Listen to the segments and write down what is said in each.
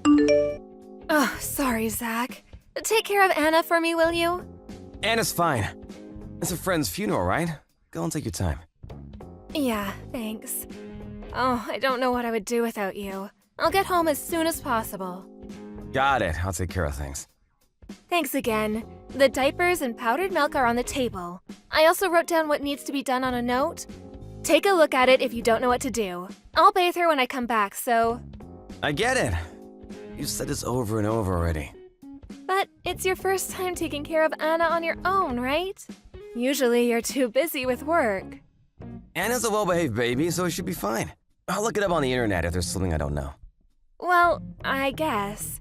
Oh, sorry, Zach. Take care of Anna for me, will you? Anna's fine. It's a friend's funeral, right? Go and take your time. Yeah, thanks. Oh, I don't know what I would do without you. I'll get home as soon as possible. Got it. I'll take care of things. Thanks again. The diapers and powdered milk are on the table. I also wrote down what needs to be done on a note. Take a look at it if you don't know what to do. I'll bathe her when I come back, so... I get it. You said this over and over already. But it's your first time taking care of Anna on your own, right? Usually you're too busy with work. Anna's a well-behaved baby, so it should be fine. I'll look it up on the internet if there's something I don't know. Well, I guess.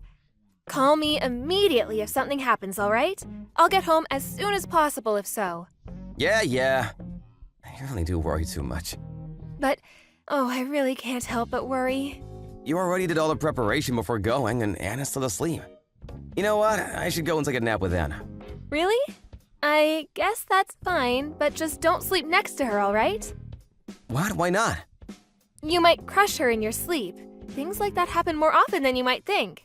Call me immediately if something happens, alright? I'll get home as soon as possible if so. Yeah. You really do worry too much. But, oh, I really can't help but worry. You already did all the preparation before going, and Anna's still asleep. You know what? I should go and take a nap with Anna. Really? I guess that's fine, but just don't sleep next to her, alright? What? Why not? You might crush her in your sleep. Things like that happen more often than you might think.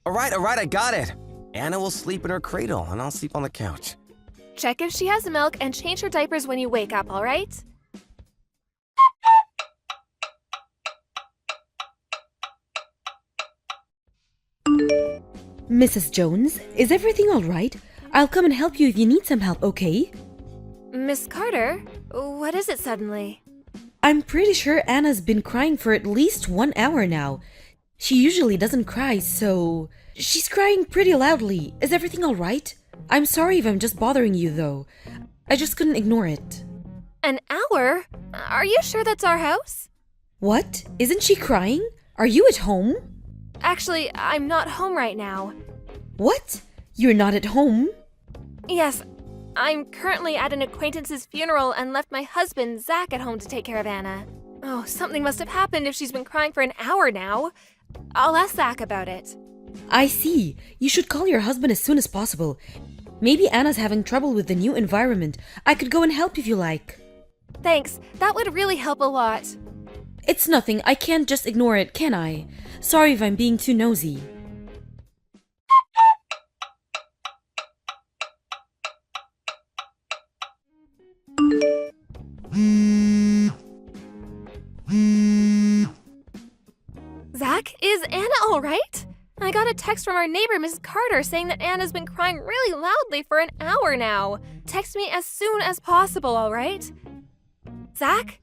Alright, I got it. Anna will sleep in her cradle, and I'll sleep on the couch. Check if she has milk and change her diapers when you wake up, alright? Mrs. Jones, is everything all right? I'll come and help you if you need some help, okay? Miss Carter, what is it suddenly? I'm pretty sure Anna's been crying for at least 1 hour now. She usually doesn't cry, so... She's crying pretty loudly. Is everything all right? I'm sorry if I'm just bothering you, though. I just couldn't ignore it. An hour? Are you sure that's our house? What? Isn't she crying? Are you at home? Actually, I'm not home right now. What? You're not at home? Yes, I'm currently at an acquaintance's funeral and left my husband, Zach, at home to take care of Anna. Oh, something must have happened if she's been crying for an hour now. I'll ask Zach about it. I see. You should call your husband as soon as possible. Maybe Anna's having trouble with the new environment. I could go and help if you like. Thanks, that would really help a lot. It's nothing. I can't just ignore it, can I? Sorry if I'm being too nosy. Zach, is Anna all right? I got a text from our neighbor, Mrs. Carter, saying that Anna's been crying really loudly for an hour now. Text me as soon as possible, all right? Zach,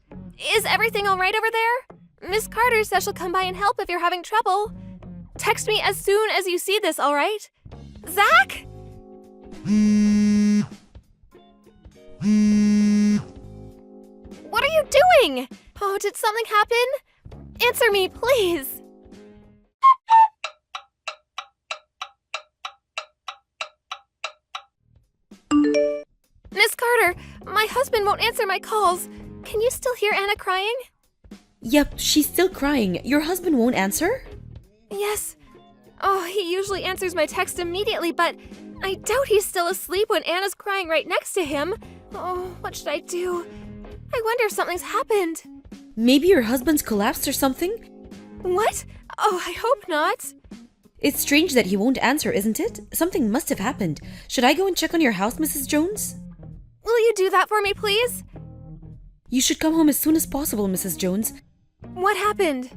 is everything all right over there? Miss Carter says she'll come by and help if you're having trouble. Text me as soon as you see this, all right? Zach? What are you doing? Oh, did something happen? Answer me, please. Miss Carter, my husband won't answer my calls. Can you still hear Anna crying? Yep, she's still crying. Your husband won't answer? Yes. Oh, he usually answers my text immediately, but I doubt he's still asleep when Anna's crying right next to him. Oh, what should I do? I wonder if something's happened. Maybe your husband's collapsed or something? What? Oh, I hope not. It's strange that he won't answer, isn't it? Something must have happened. Should I go and check on your house, Mrs. Jones? Will you do that for me, please? You should come home as soon as possible, Mrs. Jones. What happened?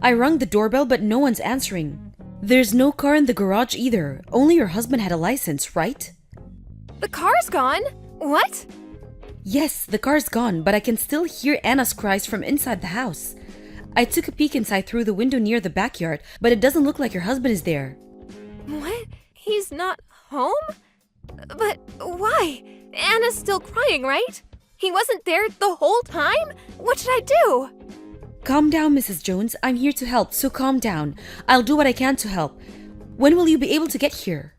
I rung the doorbell, but no one's answering. There's no car in the garage either. Only your husband had a license, right? The car's gone? What? Yes, the car's gone, but I can still hear Anna's cries from inside the house. I took a peek inside through the window near the backyard, but it doesn't look like your husband is there. What? He's not home? But why? Anna's still crying, right? He wasn't there the whole time? What should I do? Calm down, Mrs. Jones. I'm here to help, so calm down. I'll do what I can to help. When will you be able to get here?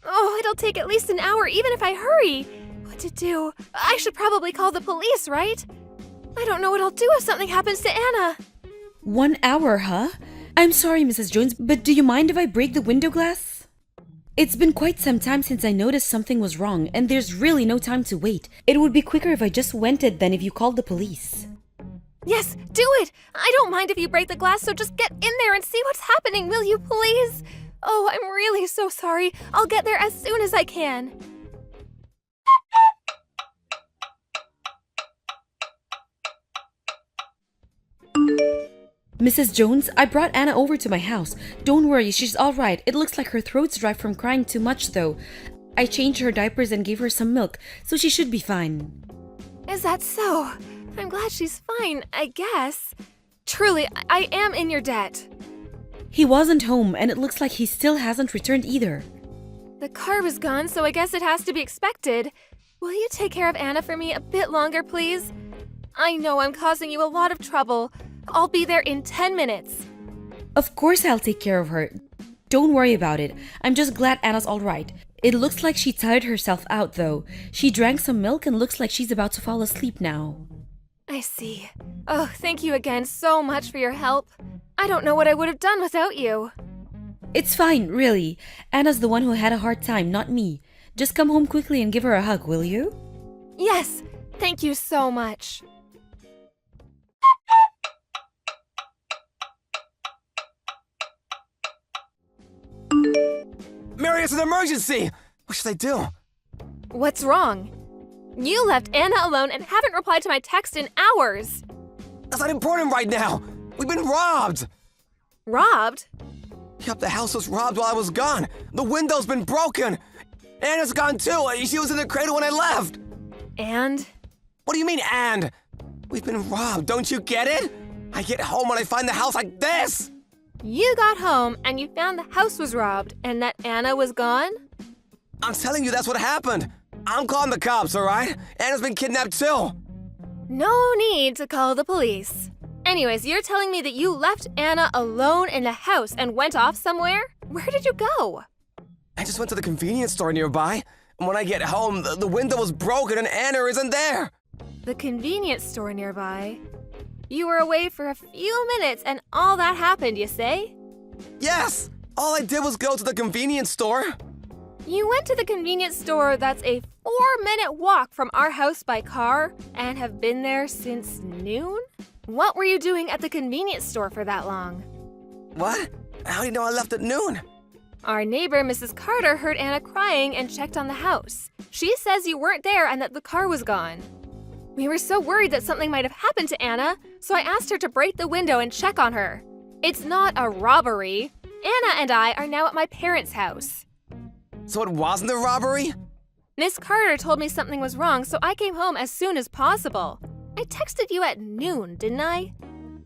Oh, it'll take at least an hour, even if I hurry. What to do? I should probably call the police, right? I don't know what I'll do if something happens to Anna. 1 hour, huh? I'm sorry, Mrs. Jones, but do you mind if I break the window glass? It's been quite some time since I noticed something was wrong, and there's really no time to wait. It would be quicker if I just went it than if you called the police. Yes, do it! I don't mind if you break the glass, so just get in there and see what's happening, will you please? Oh, I'm really so sorry. I'll get there as soon as I can. Mrs. Jones, I brought Anna over to my house. Don't worry, she's all right. It looks like her throat's dry from crying too much, though. I changed her diapers and gave her some milk, so she should be fine. Is that so? I'm glad she's fine, I guess. Truly, I am in your debt. He wasn't home, and it looks like he still hasn't returned either. The car was gone, so I guess it has to be expected. Will you take care of Anna for me a bit longer, please? I know I'm causing you a lot of trouble. I'll be there in 10 minutes. Of course I'll take care of her. Don't worry about it. I'm just glad Anna's all right. It looks like she tired herself out, though. She drank some milk and looks like she's about to fall asleep now. I see. Oh, thank you again so much for your help. I don't know what I would have done without you. It's fine, really. Anna's the one who had a hard time, not me. Just come home quickly and give her a hug, will you? Yes, thank you so much. Mary, it's an emergency! What should I do? What's wrong? You left Anna alone and haven't replied to my text in hours. That's not important right now! We've been robbed! Robbed? Yep, the house was robbed while I was gone. The window's been broken. Anna's gone too. She was in the cradle when I left. And? What do you mean, and? We've been robbed, don't you get it? I get home and I find the house like this. You got home and you found the house was robbed and that Anna was gone? I'm telling you that's what happened. I'm calling the cops, all right? Anna's been kidnapped too. No need to call the police. Anyways, you're telling me that you left Anna alone in the house and went off somewhere? Where did you go? I just went to the convenience store nearby. And when I get home, the window was broken and Anna isn't there. The convenience store nearby? You were away for a few minutes and all that happened, you say? Yes! All I did was go to the convenience store. You went to the convenience store that's a 4-minute walk from our house by car and have been there since noon? What were you doing at the convenience store for that long? What? How do you know I left at noon? Our neighbor, Mrs. Carter, heard Anna crying and checked on the house. She says you weren't there and that the car was gone. We were so worried that something might have happened to Anna, so I asked her to break the window and check on her. It's not a robbery. Anna and I are now at my parents' house. So it wasn't a robbery? Miss Carter told me something was wrong, so I came home as soon as possible. I texted you at noon, didn't I?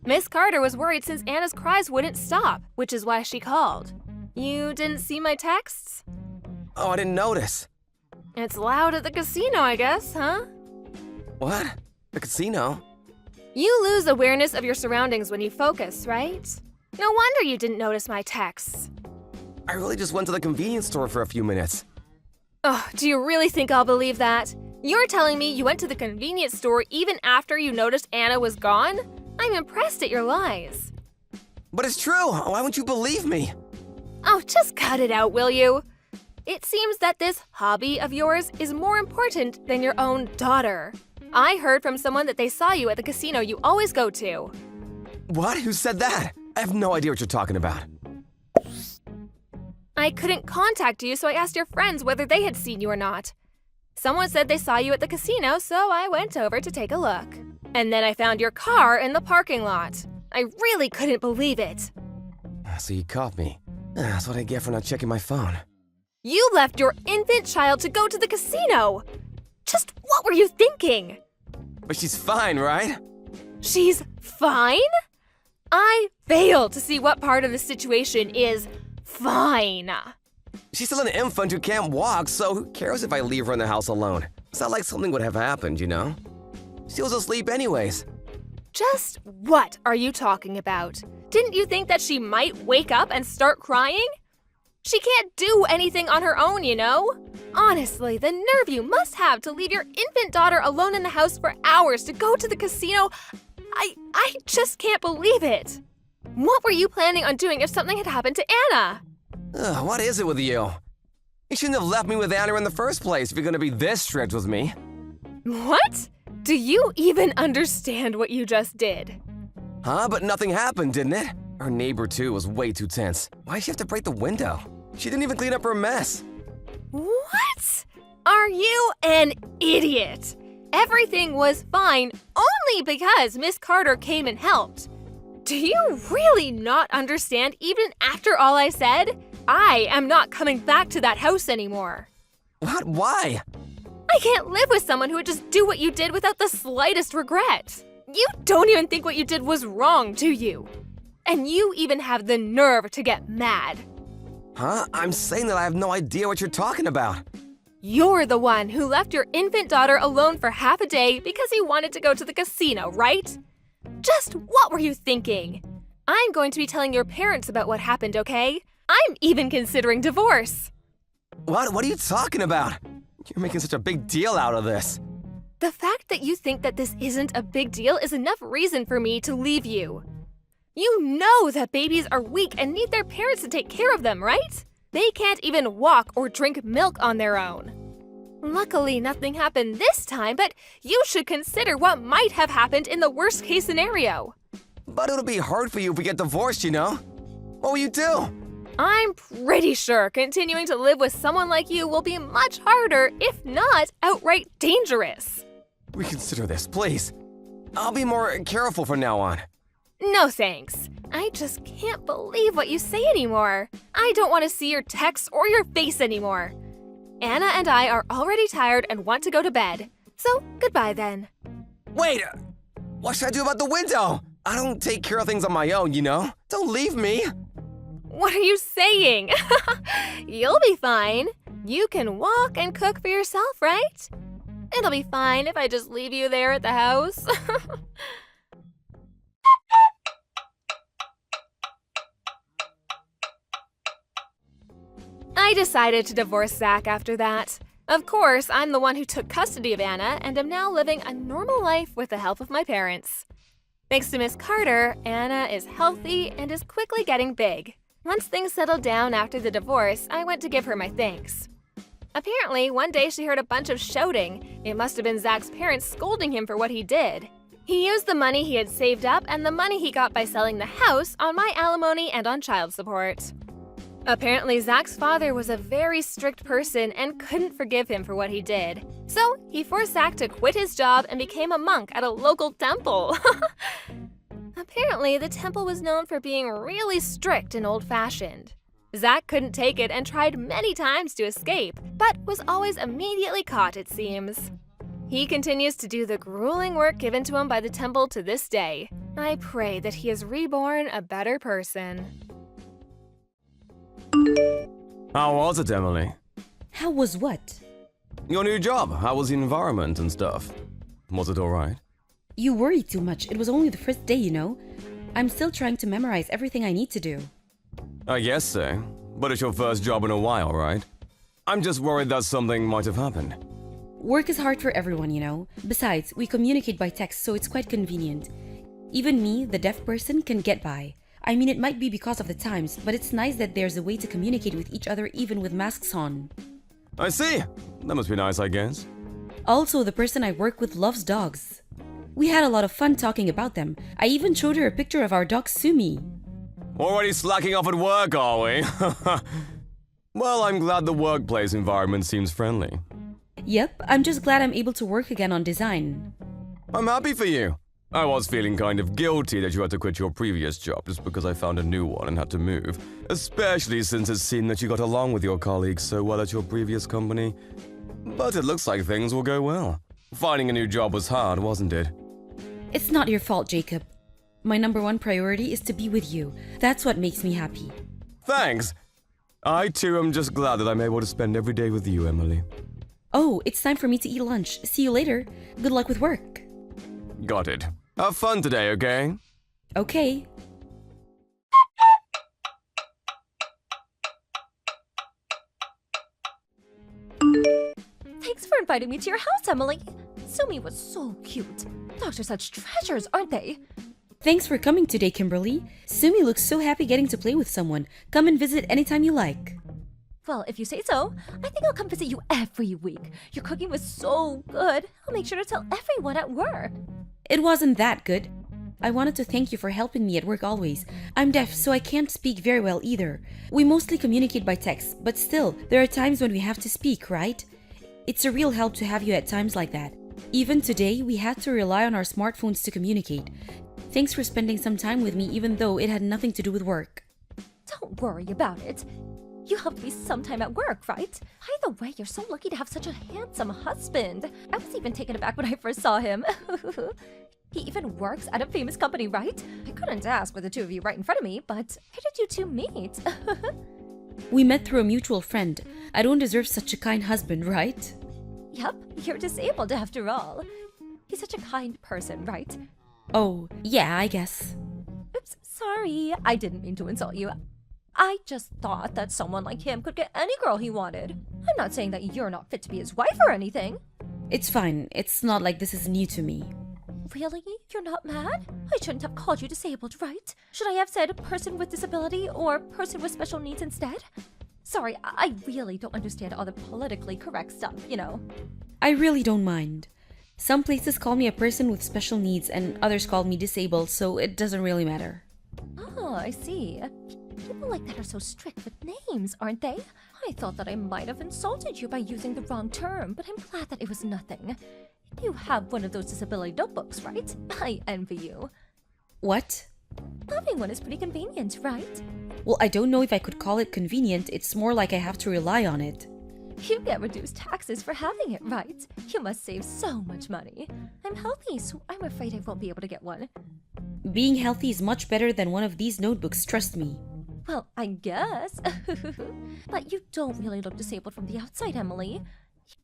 Miss Carter was worried since Anna's cries wouldn't stop, which is why she called. You didn't see my texts? Oh, I didn't notice. It's loud at the casino, I guess, huh? What? The casino? You lose awareness of your surroundings when you focus, right? No wonder you didn't notice my texts. I really just went to the convenience store for a few minutes. Oh, do you really think I'll believe that? You're telling me you went to the convenience store even after you noticed Anna was gone? I'm impressed at your lies. But it's true. Why wouldn't you believe me? Oh, just cut it out, will you? It seems that this hobby of yours is more important than your own daughter. I heard from someone that they saw you at the casino you always go to. What? Who said that? I have no idea what you're talking about. I couldn't contact you, so I asked your friends whether they had seen you or not. Someone said they saw you at the casino, so I went over to take a look. And then I found your car in the parking lot. I really couldn't believe it. So you caught me. That's what I get for not checking my phone. You left your infant child to go to the casino! Just what were you thinking? But she's fine, right? She's fine? I fail to see what part of the situation is fine. She's still an infant who can't walk, so who cares if I leave her in the house alone? It's not like something would have happened, you know? She was asleep anyways. Just what are you talking about? Didn't you think that she might wake up and start crying? She can't do anything on her own, you know? Honestly, the nerve you must have to leave your infant daughter alone in the house for hours to go to the casino. I just can't believe it. What were you planning on doing if something had happened to Anna? Ugh, what is it with you? You shouldn't have left me with Anna in the first place if you're gonna be this strict with me. What? Do you even understand what you just did? Huh? But nothing happened, didn't it? Our neighbor, too, was way too tense. Why'd she have to break the window? She didn't even clean up her mess. What? Are you an idiot? Everything was fine only because Miss Carter came and helped. Do you really not understand even after all I said? I am not coming back to that house anymore. What? Why? I can't live with someone who would just do what you did without the slightest regret. You don't even think what you did was wrong, do you? And you even have the nerve to get mad. Huh? I'm saying that I have no idea what you're talking about. You're the one who left your infant daughter alone for half a day because he wanted to go to the casino, right? Just what were you thinking? I'm going to be telling your parents about what happened, okay? I'm even considering divorce. What? What are you talking about? You're making such a big deal out of this. The fact that you think that this isn't a big deal is enough reason for me to leave you. You know that babies are weak and need their parents to take care of them, right? They can't even walk or drink milk on their own. Luckily, nothing happened this time, but you should consider what might have happened in the worst-case scenario. But it'll be hard for you if we get divorced, you know? What will you do? I'm pretty sure continuing to live with someone like you will be much harder, if not outright dangerous. Reconsider this, please. I'll be more careful from now on. No thanks. I just can't believe what you say anymore. I don't want to see your texts or your face anymore. Anna and I are already tired and want to go to bed. So, goodbye then. Wait! What should I do about the window? I don't take care of things on my own, you know? Don't leave me! What are you saying? You'll be fine. You can walk and cook for yourself, right? It'll be fine if I just leave you there at the house. I decided to divorce Zach after that. Of course, I'm the one who took custody of Anna and am now living a normal life with the help of my parents. Thanks to Miss Carter, Anna is healthy and is quickly getting big. Once things settled down after the divorce, I went to give her my thanks. Apparently, one day she heard a bunch of shouting. It must have been Zach's parents scolding him for what he did. He used the money he had saved up and the money he got by selling the house on my alimony and on child support. Apparently, Zach's father was a very strict person and couldn't forgive him for what he did. So, he forced Zach to quit his job and became a monk at a local temple. Apparently, the temple was known for being really strict and old-fashioned. Zach couldn't take it and tried many times to escape, but was always immediately caught, it seems. He continues to do the grueling work given to him by the temple to this day. I pray that he is reborn a better person. How was it, Emily? How was what? Your new job, how was the environment and stuff? Was it alright? You worry too much. It was only the first day, you know. I'm still trying to memorize everything I need to do. I guess so. But it's your first job in a while, right? I'm just worried that something might have happened. Work is hard for everyone, you know. Besides, we communicate by text, so it's quite convenient. Even me, the deaf person, can get by. I mean, it might be because of the times, but it's nice that there's a way to communicate with each other even with masks on. I see. That must be nice, I guess. Also, the person I work with loves dogs. We had a lot of fun talking about them. I even showed her a picture of our dog Sumi. Already slacking off at work, are we? Well, I'm glad the workplace environment seems friendly. Yep, I'm just glad I'm able to work again on design. I'm happy for you. I was feeling kind of guilty that you had to quit your previous job just because I found a new one and had to move. Especially since it seemed that you got along with your colleagues so well at your previous company. But it looks like things will go well. Finding a new job was hard, wasn't it? It's not your fault, Jacob. My #1 priority is to be with you. That's what makes me happy. Thanks. I too am just glad that I'm able to spend every day with you, Emily. Oh, it's time for me to eat lunch. See you later. Good luck with work. Got it. Have fun today, okay? Okay. Thanks for inviting me to your house, Emily. Sumi was so cute. Dogs are such treasures, aren't they? Thanks for coming today, Kimberly. Sumi looks so happy getting to play with someone. Come and visit anytime you like. Well, if you say so, I think I'll come visit you every week. Your cooking was so good. I'll make sure to tell everyone at work. It wasn't that good. I wanted to thank you for helping me at work always. I'm deaf, so I can't speak very well either. We mostly communicate by text, but still, there are times when we have to speak, right? It's a real help to have you at times like that. Even today, we had to rely on our smartphones to communicate. Thanks for spending some time with me even though it had nothing to do with work. Don't worry about it. You helped me sometime at work, right? By the way, you're so lucky to have such a handsome husband. I was even taken aback when I first saw him. He even works at a famous company, right? I couldn't ask with the two of you right in front of me, but where did you two meet? We met through a mutual friend. I don't deserve such a kind husband, right? Yep, you're disabled after all. He's such a kind person, right? Oh, yeah, I guess. Oops, sorry. I didn't mean to insult you. I just thought that someone like him could get any girl he wanted. I'm not saying that you're not fit to be his wife or anything. It's fine. It's not like this is new to me. Really? You're not mad? I shouldn't have called you disabled, right? Should I have said person with disability or person with special needs instead? Sorry, I really don't understand all the politically correct stuff, you know. I really don't mind. Some places call me a person with special needs and others call me disabled, so it doesn't really matter. Oh, I see. People like that are so strict with names, aren't they? I thought that I might have insulted you by using the wrong term, but I'm glad that it was nothing. You have one of those disability notebooks, right? I envy you. What? Having one is pretty convenient, right? Well, I don't know if I could call it convenient. It's more like I have to rely on it. You get reduced taxes for having it, right? You must save so much money. I'm healthy, so I'm afraid I won't be able to get one. Being healthy is much better than one of these notebooks, trust me. Well, I guess. But you don't really look disabled from the outside, Emily.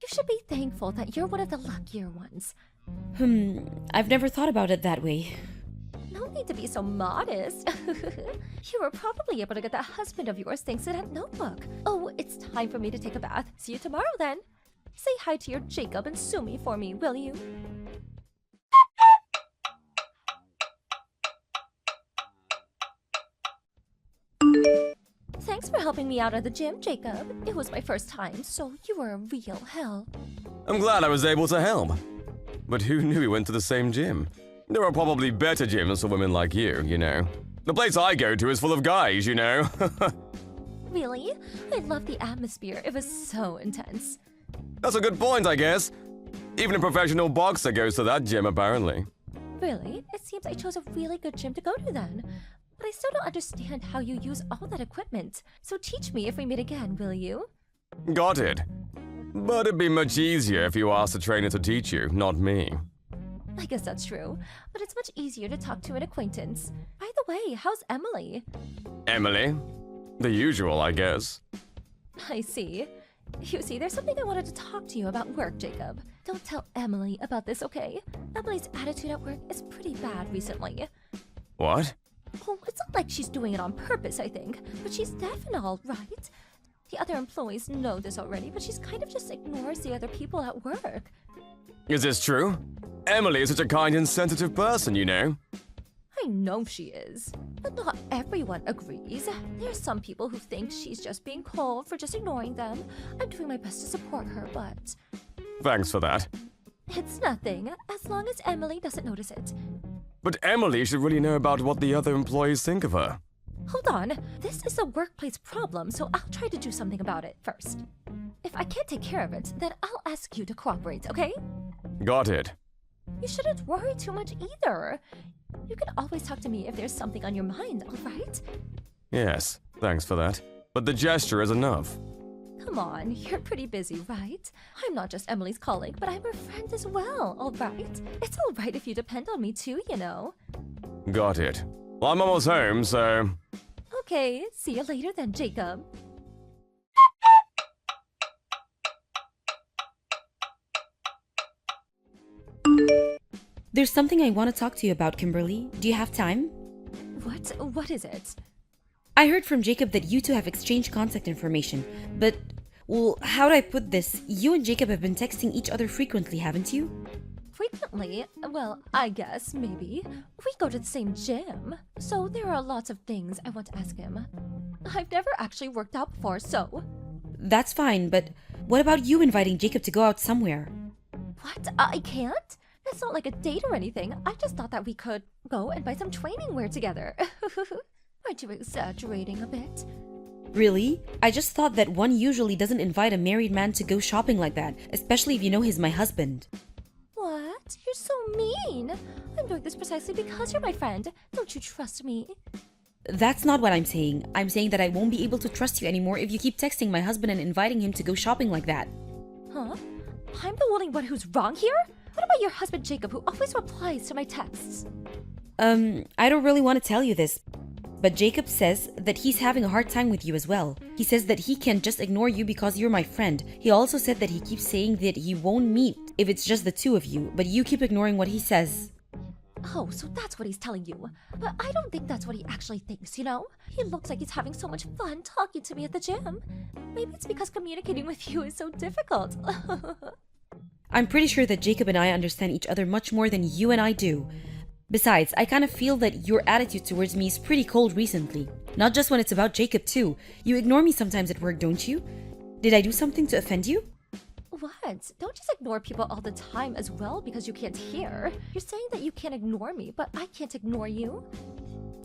You should be thankful that you're one of the luckier ones. I've never thought about it that way. No need to be so modest. You were probably able to get that husband of yours thanks to that notebook. Oh, it's time for me to take a bath. See you tomorrow then. Say hi to your Jacob and Sumi for me, will you? Thanks for helping me out at the gym, Jacob. It was my first time, so you were a real help. I'm glad I was able to help. But who knew we went to the same gym? There are probably better gyms for women like you know. The place I go to is full of guys, you know. Really? I love the atmosphere. It was so intense. That's a good point, I guess. Even a professional boxer goes to that gym, apparently. Really? It seems I chose a really good gym to go to then. But I still don't understand how you use all that equipment. So teach me if we meet again, will you? Got it. But it'd be much easier if you asked a trainer to teach you, not me. I guess that's true. But it's much easier to talk to an acquaintance. By the way, how's Emily? Emily? The usual, I guess. I see. You see, there's something I wanted to talk to you about work, Jacob. Don't tell Emily about this, okay? Emily's attitude at work is pretty bad recently. What? Oh, it's not like she's doing it on purpose, I think. But she's deaf and all, right? The other employees know this already, but she's kind of just ignores the other people at work. Is this true? Emily is such a kind and sensitive person, you know. I know she is. But not everyone agrees. There's some people who think she's just being cold for just ignoring them. I'm doing my best to support her, but... Thanks for that. It's nothing, as long as Emily doesn't notice it. But Emily should really know about what the other employees think of her. Hold on. This is a workplace problem, so I'll try to do something about it first. If I can't take care of it, then I'll ask you to cooperate, okay? Got it. You shouldn't worry too much either. You can always talk to me if there's something on your mind, alright? Yes, thanks for that. But the gesture is enough. Come on, you're pretty busy, right? I'm not just Emily's colleague, but I'm her friend as well, alright? It's alright if you depend on me too, you know. Got it. Well, I'm almost home, so... Okay, see you later then, Jacob. There's something I want to talk to you about, Kimberly. Do you have time? What is it? I heard from Jacob that you two have exchanged contact information, but, well, how do I put this? You and Jacob have been texting each other frequently, haven't you? Frequently? Well, I guess, maybe. We go to the same gym, so there are lots of things I want to ask him. I've never actually worked out before, so... That's fine, but what about you inviting Jacob to go out somewhere? What? I can't? It's not like a date or anything. I just thought that we could go and buy some training wear together. Aren't you exaggerating a bit? Really? I just thought that one usually doesn't invite a married man to go shopping like that, especially if you know he's my husband. What? You're so mean. I'm doing this precisely because you're my friend. Don't you trust me? That's not what I'm saying. I'm saying that I won't be able to trust you anymore if you keep texting my husband and inviting him to go shopping like that. Huh? I'm the only one who's wrong here? What about your husband Jacob, who always replies to my texts? I don't really want to tell you this, but Jacob says that he's having a hard time with you as well. He says that he can't just ignore you because you're my friend. He also said that he keeps saying that he won't meet if it's just the two of you, but you keep ignoring what he says. Oh, so that's what he's telling you. But I don't think that's what he actually thinks, you know? He looks like he's having so much fun talking to me at the gym. Maybe it's because communicating with you is so difficult. I'm pretty sure that Jacob and I understand each other much more than you and I do. Besides, I kind of feel that your attitude towards me is pretty cold recently. Not just when it's about Jacob too. You ignore me sometimes at work, don't you? Did I do something to offend you? What? Don't just ignore people all the time as well because you can't hear. You're saying that you can't ignore me, but I can't ignore you.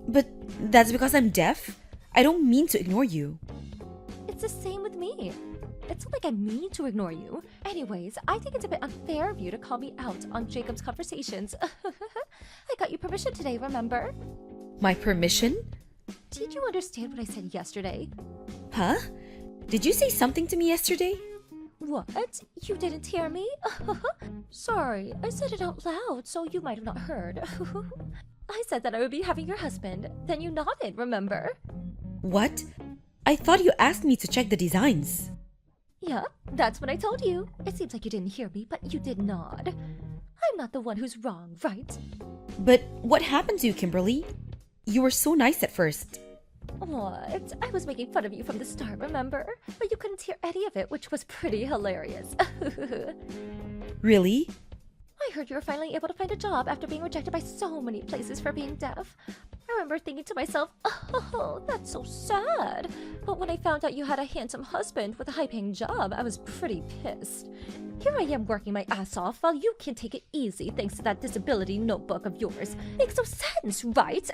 But that's because I'm deaf? I don't mean to ignore you. It's the same with me. It's not like I mean to ignore you. Anyways, I think it's a bit unfair of you to call me out on Jacob's conversations. I got you permission today, remember? My permission? Did you understand what I said yesterday? Huh? Did you say something to me yesterday? What? You didn't hear me? Sorry, I said it out loud, so you might have not heard. I said that I would be having your husband. Then you nodded, remember? What? I thought you asked me to check the designs. Yeah, that's what I told you. It seems like you didn't hear me, but you did nod. I'm not the one who's wrong, right? But what happened to you, Kimberly? You were so nice at first. What? I was making fun of you from the start, remember? But you couldn't hear any of it, which was pretty hilarious. Really? I heard you were finally able to find a job after being rejected by so many places for being deaf. I remember thinking to myself, oh, that's so sad. But when I found out you had a handsome husband with a high-paying job, I was pretty pissed. Here I am working my ass off while you can take it easy thanks to that disability notebook of yours. Makes no sense, right?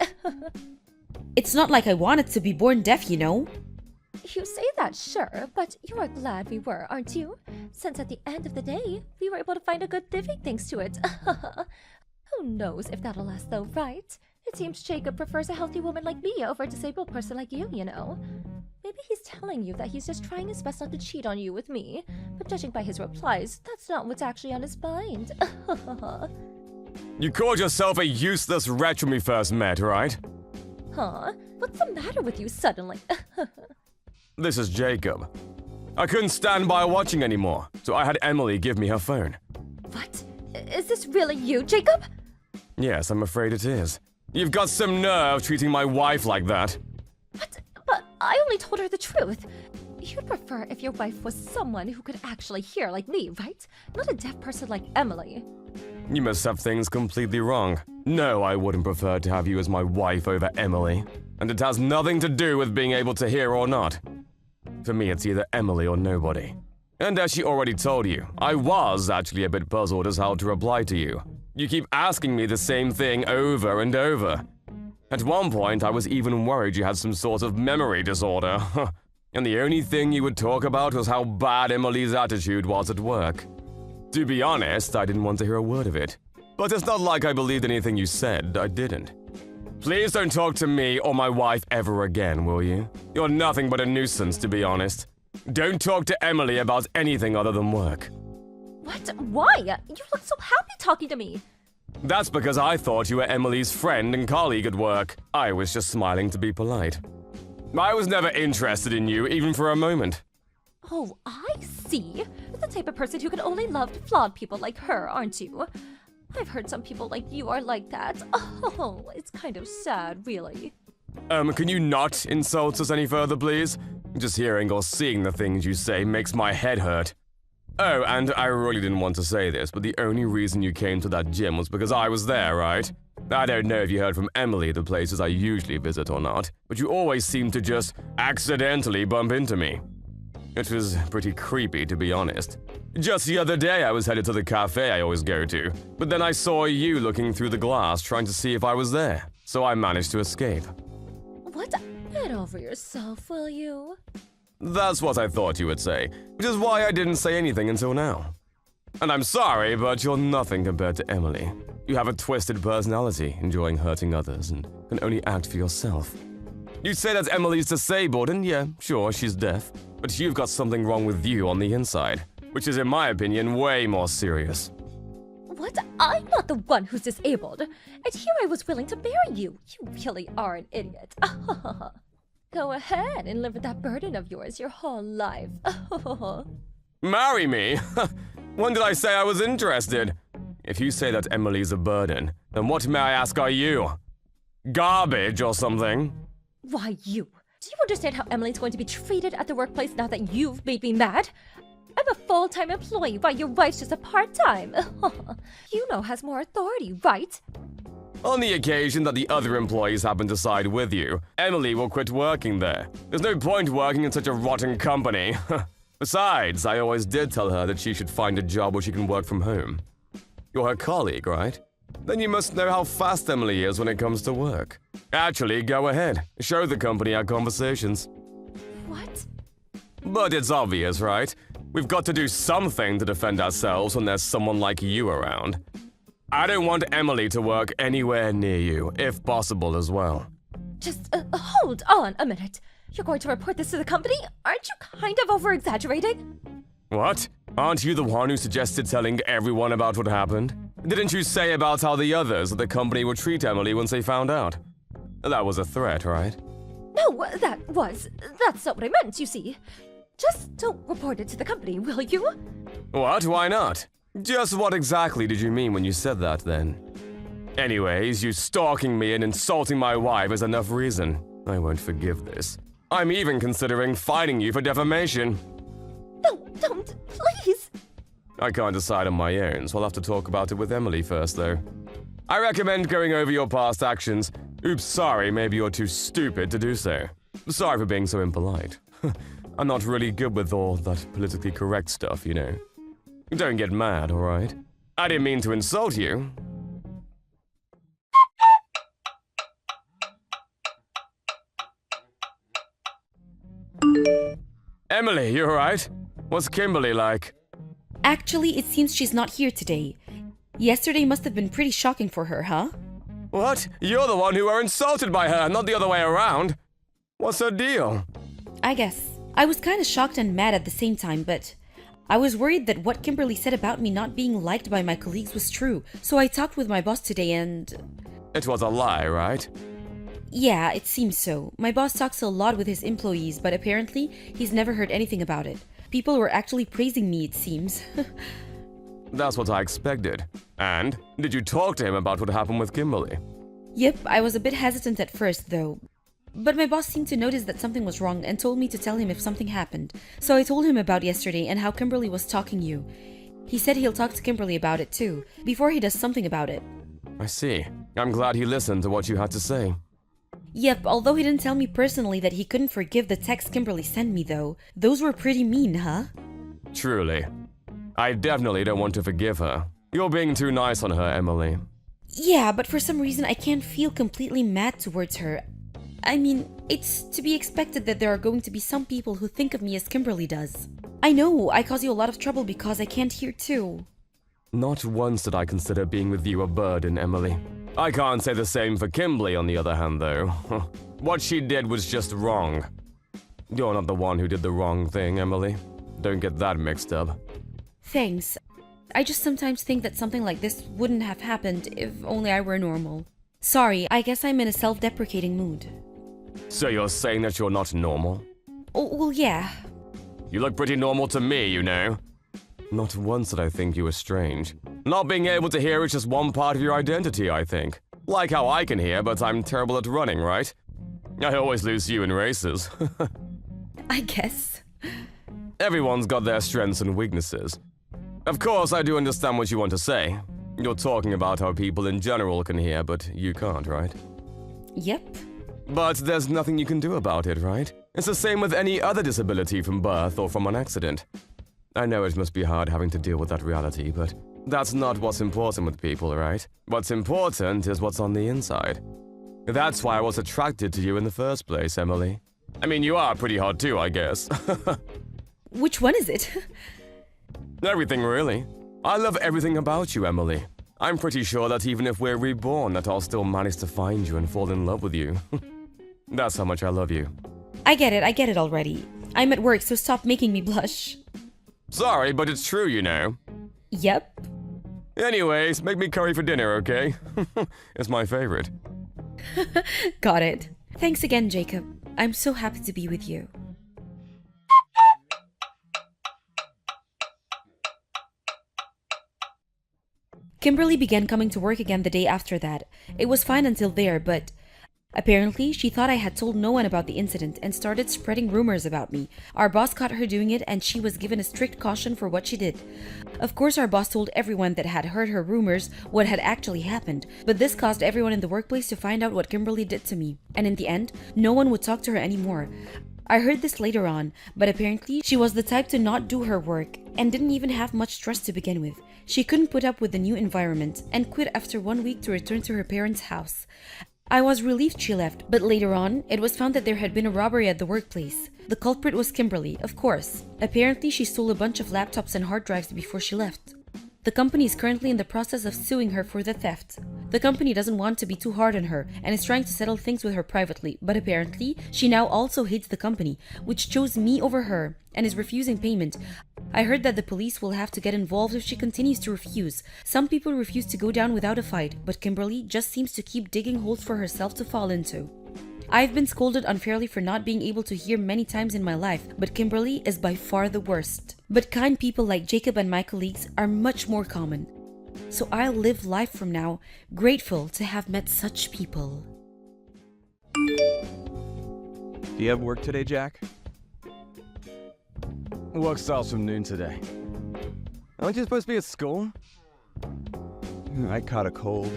It's not like I wanted to be born deaf, you know? You say that, sure, but you are glad we were, aren't you? Since at the end of the day, we were able to find a good living thanks to it. Who knows if that'll last though, right? It seems Jacob prefers a healthy woman like me over a disabled person like you know? Maybe he's telling you that he's just trying his best not to cheat on you with me, but judging by his replies, that's not what's actually on his mind. You called yourself a useless wretch when we first met, right? Huh? What's the matter with you suddenly? This is Jacob. I couldn't stand by watching anymore, so I had Emily give me her phone. What? Is this really you, Jacob? Yes, I'm afraid it is. You've got some nerve treating my wife like that. What? But I only told her the truth. You'd prefer if your wife was someone who could actually hear like me, right? Not a deaf person like Emily. You must have things completely wrong. No, I wouldn't prefer to have you as my wife over Emily. And it has nothing to do with being able to hear or not. For me, it's either Emily or nobody. And as she already told you, I was actually a bit puzzled as how to reply to you. You keep asking me the same thing over and over. At one point, I was even worried you had some sort of memory disorder. And the only thing you would talk about was how bad Emily's attitude was at work. To be honest, I didn't want to hear a word of it. But it's not like I believed anything you said, I didn't. Please don't talk to me or my wife ever again, will you? You're nothing but a nuisance, to be honest. Don't talk to Emily about anything other than work. What? Why? You look so happy talking to me. That's because I thought you were Emily's friend and colleague at work. I was just smiling to be polite. I was never interested in you, even for a moment. Oh, I see. You're the type of person who can only love flawed people like her, aren't you? I've heard some people like you are like that. Oh, it's kind of sad, really. Can you not insult us any further, please? Just hearing or seeing the things you say makes my head hurt. Oh, and I really didn't want to say this, but the only reason you came to that gym was because I was there, right? I don't know if you heard from Emily the places I usually visit or not, but you always seem to just accidentally bump into me. It was pretty creepy, to be honest. Just the other day, I was headed to the cafe I always go to, but then I saw you looking through the glass trying to see if I was there, so I managed to escape. What? Get over yourself, will you? That's what I thought you would say, which is why I didn't say anything until now. And I'm sorry, but you're nothing compared to Emily. You have a twisted personality, enjoying hurting others, and can only act for yourself. You say that Emily's disabled, and yeah, sure, she's deaf, but you've got something wrong with you on the inside, which is, in my opinion, way more serious. What? I'm not the one who's disabled. And here I was willing to marry you. You really are an idiot. Go ahead and live with that burden of yours your whole life. Marry me? When did I say I was interested? If you say that Emily's a burden, then what, may I ask, are you? Garbage or something? Why, you? Do you understand how Emily's going to be treated at the workplace now that you've made me mad? I'm a full-time employee while your wife's just a part-time. You know has more authority, right? On the occasion that the other employees happen to side with you, Emily will quit working there. There's no point working in such a rotten company. Besides, I always did tell her that she should find a job where she can work from home. You're her colleague, right? Then you must know how fast Emily is when it comes to work. Actually, go ahead. Show the company our conversations. What? But it's obvious, right? We've got to do something to defend ourselves when there's someone like you around. I don't want Emily to work anywhere near you, if possible as well. Just hold on a minute. You're going to report this to the company? Aren't you kind of over-exaggerating? What? Aren't you the one who suggested telling everyone about what happened? Didn't you say about how the others at the company would treat Emily once they found out? That was a threat, right? No, that's not what I meant, you see. Just don't report it to the company, will you? What? Why not? Just what exactly did you mean when you said that, then? Anyways, you stalking me and insulting my wife is enough reason. I won't forgive this. I'm even considering fining you for defamation. No, don't, please. I can't decide on my own, so I'll have to talk about it with Emily first, though. I recommend going over your past actions. Oops, sorry, maybe you're too stupid to do so. Sorry for being so impolite. I'm not really good with all that politically correct stuff, you know. Don't get mad, alright? I didn't mean to insult you. Emily, you alright? What's Kimberly like? Actually, it seems she's not here today. Yesterday must have been pretty shocking for her, huh? What? You're the one who were insulted by her, not the other way around. What's her deal? I guess. I was kinda shocked and mad at the same time, but I was worried that what Kimberly said about me not being liked by my colleagues was true, so I talked with my boss today and... It was a lie, right? Yeah, it seems so. My boss talks a lot with his employees, but apparently he's never heard anything about it. People were actually praising me, it seems. That's what I expected. And did you talk to him about what happened with Kimberly? Yep, I was a bit hesitant at first, though. But my boss seemed to notice that something was wrong and told me to tell him if something happened. So I told him about yesterday and how Kimberly was stalking you. He said he'll talk to Kimberly about it too, before he does something about it. I see. I'm glad he listened to what you had to say. Yep, although he didn't tell me personally that he couldn't forgive the text Kimberly sent me though. Those were pretty mean, huh? Truly. I definitely don't want to forgive her. You're being too nice on her, Emily. Yeah, but for some reason I can't feel completely mad towards her. I mean, it's to be expected that there are going to be some people who think of me as Kimberly does. I know, I cause you a lot of trouble because I can't hear too. Not once did I consider being with you a burden, Emily. I can't say the same for Kimberly, on the other hand, though. What she did was just wrong. You're not the one who did the wrong thing, Emily. Don't get that mixed up. Thanks. I just sometimes think that something like this wouldn't have happened if only I were normal. Sorry, I guess I'm in a self-deprecating mood. So you're saying that you're not normal? Oh, well, yeah. You look pretty normal to me, you know. Not once did I think you were strange. Not being able to hear is just one part of your identity, I think. Like how I can hear, but I'm terrible at running, right? I always lose to you in races. I guess. Everyone's got their strengths and weaknesses. Of course, I do understand what you want to say. You're talking about how people in general can hear, but you can't, right? Yep. But there's nothing you can do about it, right? It's the same with any other disability from birth or from an accident. I know it must be hard having to deal with that reality, but that's not what's important with people, right? What's important is what's on the inside. That's why I was attracted to you in the first place, Emily. I mean, you are pretty hot too, I guess. Which one is it? Everything, really. I love everything about you, Emily. I'm pretty sure that even if we're reborn, that I'll still manage to find you and fall in love with you. That's how much I love you. I get it already. I'm at work, so stop making me blush. Sorry, but it's true, you know. Yep. Anyways, make me curry for dinner, okay? It's my favorite. Got it. Thanks again, Jacob. I'm so happy to be with you. Kimberly began coming to work again the day after that. It was fine until there, but apparently she thought I had told no one about the incident and started spreading rumors about me. Our boss caught her doing it and she was given a strict caution for what she did. Of course, our boss told everyone that had heard her rumors what had actually happened, but this caused everyone in the workplace to find out what Kimberly did to me. And in the end, no one would talk to her anymore. I heard this later on, but apparently she was the type to not do her work and didn't even have much trust to begin with. She couldn't put up with the new environment and quit after 1 week to return to her parents' house. I was relieved she left, but later on, it was found that there had been a robbery at the workplace. The culprit was Kimberly, of course. Apparently, she stole a bunch of laptops and hard drives before she left. The company is currently in the process of suing her for the theft. The company doesn't want to be too hard on her and is trying to settle things with her privately, but apparently, she now also hates the company, which chose me over her and is refusing payment. I heard that the police will have to get involved if she continues to refuse. Some people refuse to go down without a fight, but Kimberly just seems to keep digging holes for herself to fall into. I've been scolded unfairly for not being able to hear many times in my life, but Kimberly is by far the worst. But kind people like Jacob and my colleagues are much more common. So I'll live life from now grateful to have met such people. Do you have work today, Jack? Work starts from noon today. Aren't you supposed to be at school? I caught a cold.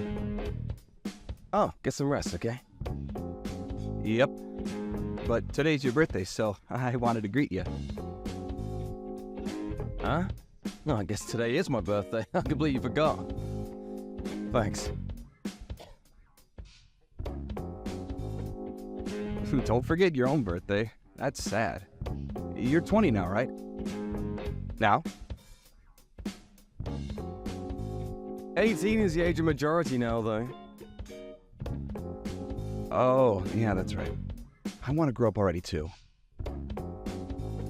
Oh, get some rest, okay? Yep. But today's your birthday, so I wanted to greet you. Huh? No, I guess today is my birthday. I completely forgot. Thanks. Don't forget your own birthday. That's sad. You're 20 now, right? Now? 18 is the age of majority now, though. Oh, yeah, that's right. I want to grow up already, too.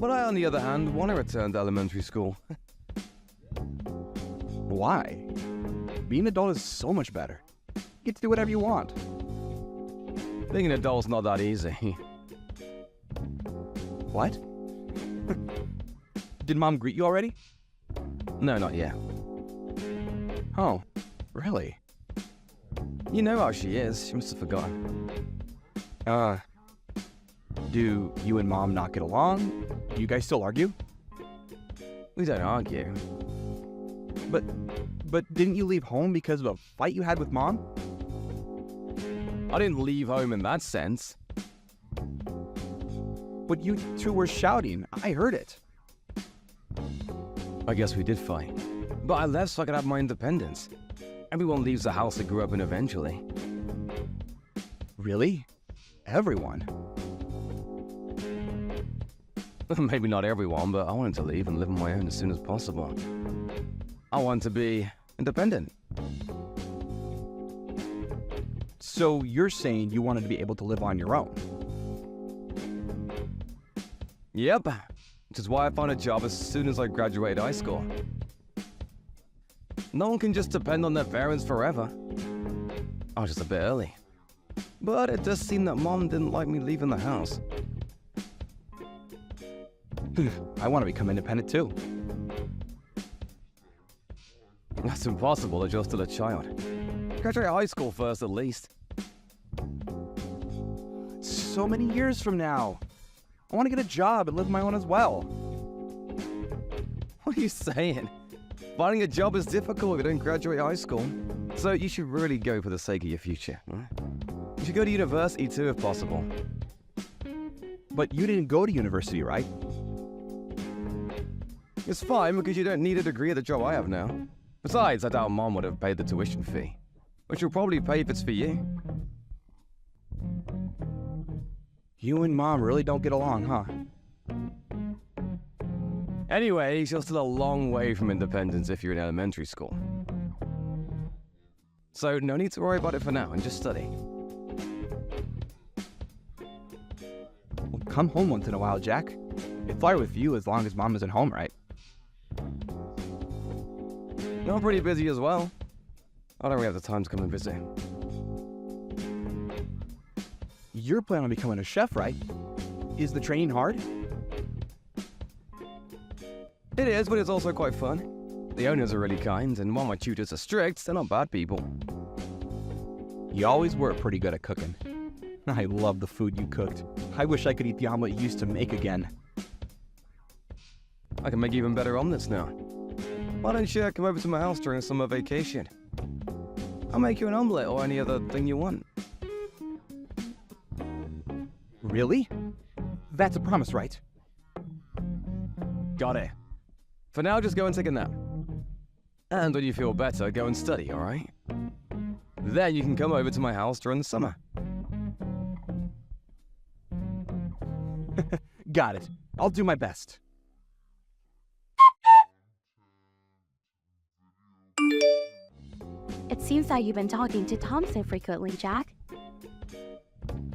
But I, on the other hand, want to return to elementary school. Why? Being an adult is so much better. You get to do whatever you want. Being an adult's not that easy. What? Did Mom greet you already? No, not yet. Oh, really? You know how she is. She must have forgotten. Do you and Mom not get along? Do you guys still argue? We don't argue. But didn't you leave home because of a fight you had with Mom? I didn't leave home in that sense. But you two were shouting. I heard it. I guess we did fight. But I left so I could have my independence. Everyone leaves the house they grew up in eventually. Really? Everyone? Maybe not everyone, but I wanted to leave and live on my own as soon as possible. I want to be independent. So you're saying you wanted to be able to live on your own? Yep, which is why I found a job as soon as I graduated high school. No one can just depend on their parents forever. I was just a bit early. But it does seem that Mom didn't like me leaving the house. I want to become independent too. That's impossible that you're still a child. Graduate high school first, at least. So many years from now. I want to get a job and live my own as well. What are you saying? Finding a job is difficult if you don't graduate high school. So you should really go for the sake of your future. Right? You should go to university too if possible. But you didn't go to university, right? It's fine because you don't need a degree at the job I have now. Besides, I doubt Mom would have paid the tuition fee. But she'll probably pay if it's for you. You and Mom really don't get along, huh? Anyways, you're still a long way from independence if you're in elementary school. So no need to worry about it for now and just study. Well, come home once in a while, Jack. I'd fly with you as long as Mom isn't home, right? I'm pretty busy as well. I don't really have the time to come and visit. You're planning on becoming a chef, right? Is the training hard? It is, but it's also quite fun. The owners are really kind, and while my tutors are strict, they're not bad people. You always were pretty good at cooking. I love the food you cooked. I wish I could eat the omelet you used to make again. I can make even better omelets now. Why don't you come over to my house during a summer vacation? I'll make you an omelet or any other thing you want. Really? That's a promise, right? Got it. For now, just go and take a nap. And when you feel better, go and study, alright? Then you can come over to my house during the summer. Got it. I'll do my best. It seems that you've been talking to Thompson frequently, Jack.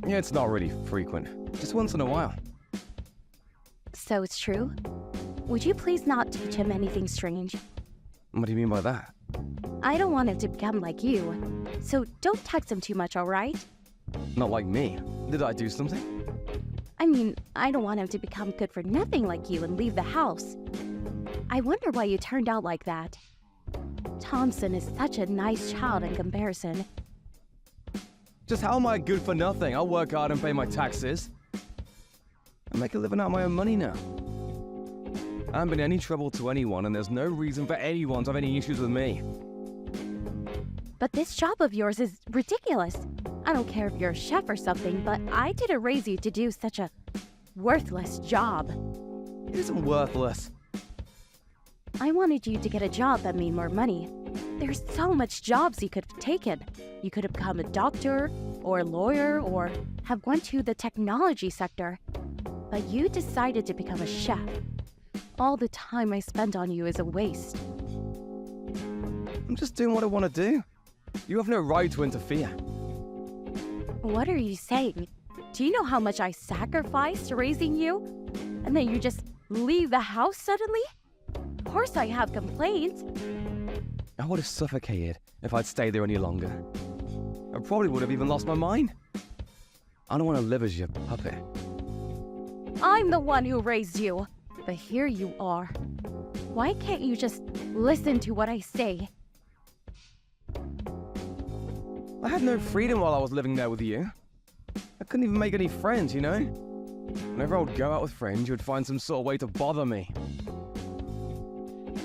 Yeah, it's not really frequent. Just once in a while. So it's true? Would you please not teach him anything strange? What do you mean by that? I don't want him to become like you. So don't text him too much, alright? Not like me. Did I do something? I mean, I don't want him to become good for nothing like you and leave the house. I wonder why you turned out like that. Thompson is such a nice child in comparison. Just how am I good for nothing? I'll work hard and pay my taxes. I make a living out of my own money now. I haven't been any trouble to anyone, and there's no reason for anyone to have any issues with me. But this job of yours is ridiculous. I don't care if you're a chef or something, but I didn't raise you to do such a worthless job. It isn't worthless. I wanted you to get a job that made more money. There's so much jobs you could have taken. You could have become a doctor, or a lawyer, or have went to the technology sector. But you decided to become a chef. All the time I spent on you is a waste. I'm just doing what I want to do. You have no right to interfere. What are you saying? Do you know how much I sacrificed raising you? And then you just leave the house suddenly? Of course I have complaints. I would have suffocated if I'd stayed there any longer. I probably would have even lost my mind. I don't want to live as your puppet. I'm the one who raised you. But here you are. Why can't you just listen to what I say? I had no freedom while I was living there with you. I couldn't even make any friends, you know? Whenever I would go out with friends, you would find some sort of way to bother me.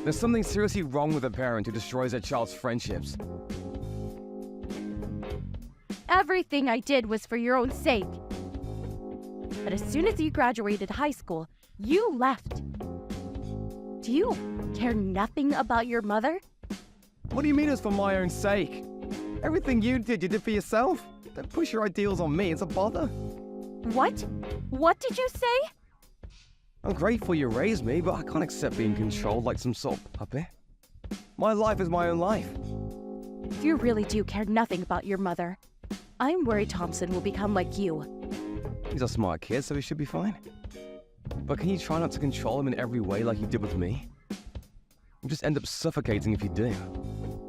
There's something seriously wrong with a parent who destroys their child's friendships. Everything I did was for your own sake. But as soon as you graduated high school, you left. Do you care nothing about your mother? What do you mean it's for my own sake? Everything you did for yourself. Don't push your ideals on me, it's a bother. What? What did you say? I'm grateful you raised me, but I can't accept being controlled like some sort of puppet. My life is my own life. You really do care nothing about your mother. I'm worried Thompson will become like you. He's a smart kid, so he should be fine. But can you try not to control him in every way like you did with me? You'll just end up suffocating if you do.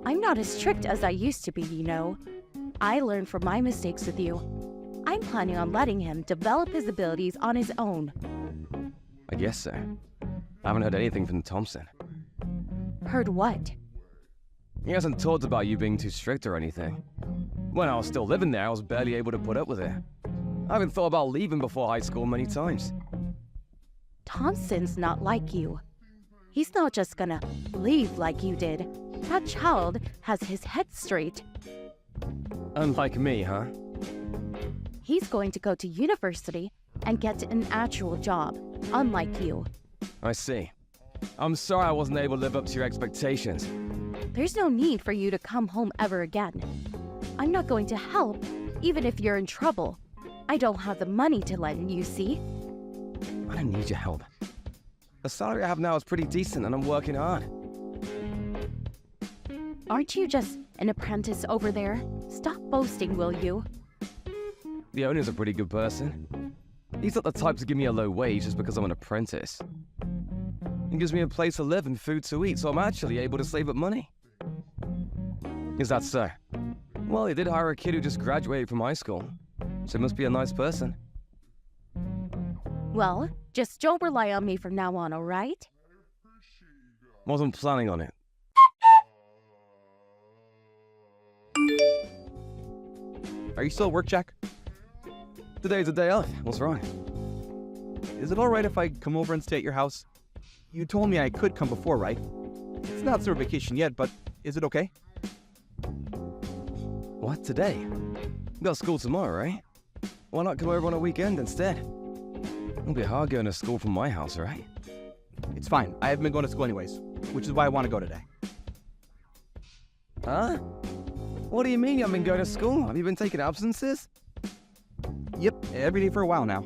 I'm not as strict as I used to be, you know. I learned from my mistakes with you. I'm planning on letting him develop his abilities on his own. I guess so. I haven't heard anything from Thompson. Heard what? He hasn't talked about you being too strict or anything. When I was still living there, I was barely able to put up with it. I haven't thought about leaving before high school many times. Thompson's not like you. He's not just gonna leave like you did. That child has his head straight. Unlike me, huh? He's going to go to university, and get an actual job, unlike you. I see. I'm sorry I wasn't able to live up to your expectations. There's no need for you to come home ever again. I'm not going to help, even if you're in trouble. I don't have the money to lend, you see? I don't need your help. The salary I have now is pretty decent and I'm working hard. Aren't you just an apprentice over there? Stop boasting, will you? The owner's a pretty good person. He's not the type to give me a low wage just because I'm an apprentice. He gives me a place to live and food to eat, so I'm actually able to save up money. Is that so? Well, he did hire a kid who just graduated from high school, so he must be a nice person. Well, just don't rely on me from now on, alright? Wasn't planning on it. Are you still at work, Jack? Today's a day off. What's wrong? Is it alright if I come over and stay at your house? You told me I could come before, right? It's not summer vacation yet, but is it okay? What, today? You got school tomorrow, right? Why not come over on a weekend instead? It'll be hard going to school from my house, right? It's fine. I haven't been going to school anyways, which is why I want to go today. Huh? What do you mean you haven't been going to school? Have you been taking absences? Yep, every day for a while now.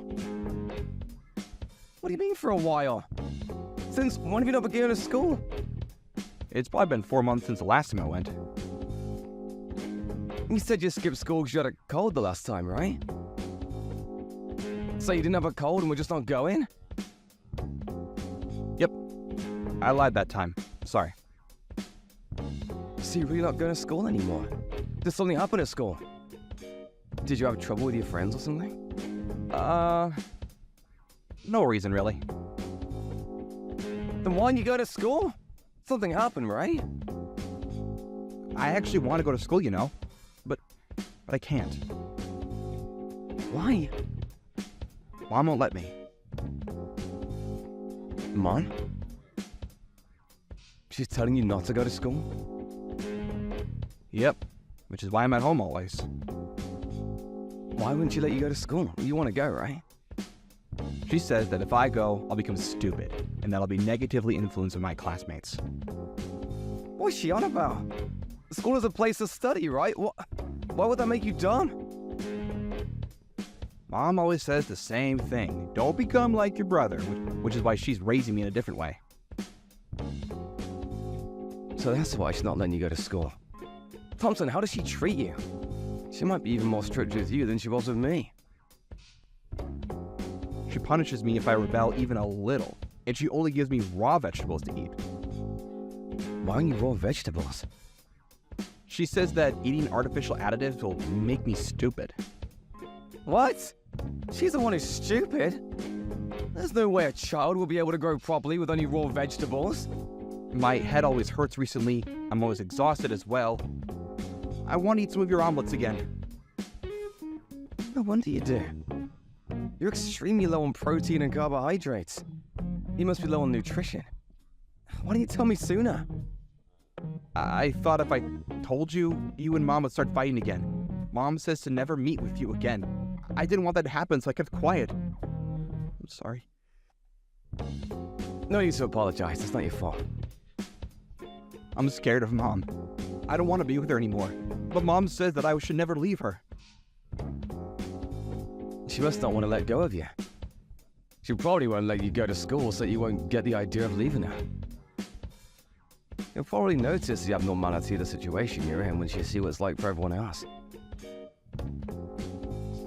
What do you mean for a while? Since when have you not been going to school? It's probably been 4 months since the last time I went. You said you skipped school because you had a cold the last time, right? So you didn't have a cold and we're just not going? Yep, I lied that time. Sorry. So you're really not going to school anymore? Did something happen at school? Did you have trouble with your friends or something? No reason really. Then why didn't you go to school? Something happened, right? I actually want to go to school, you know, but I can't. Why? Mom won't let me. Mom? She's telling you not to go to school? Yep, which is why I'm at home always. Why wouldn't she let you go to school? You want to go, right? She says that if I go, I'll become stupid, and that I'll be negatively influenced by my classmates. What's she on about? School is a place to study, right? Why would that make you dumb? Mom always says the same thing. Don't become like your brother, which is why she's raising me in a different way. So that's why she's not letting you go to school. Thompson, how does she treat you? She might be even more strict with you than she was with me. She punishes me if I rebel even a little, and she only gives me raw vegetables to eat. Why only raw vegetables? She says that eating artificial additives will make me stupid. What? She's the one who's stupid? There's no way a child will be able to grow properly with only raw vegetables. My head always hurts recently. I'm always exhausted as well. I want to eat some of your omelets again. No wonder you do. You're extremely low on protein and carbohydrates. You must be low on nutrition. Why didn't you tell me sooner? I thought if I told you, you and Mom would start fighting again. Mom says to never meet with you again. I didn't want that to happen, so I kept quiet. I'm sorry. No need to apologize. It's not your fault. I'm scared of Mom. I don't want to be with her anymore. But Mom says that I should never leave her. She must not want to let go of you. She probably won't let you go to school so you won't get the idea of leaving her. You'll probably notice the abnormality of the situation you're in when she sees what it's like for everyone else.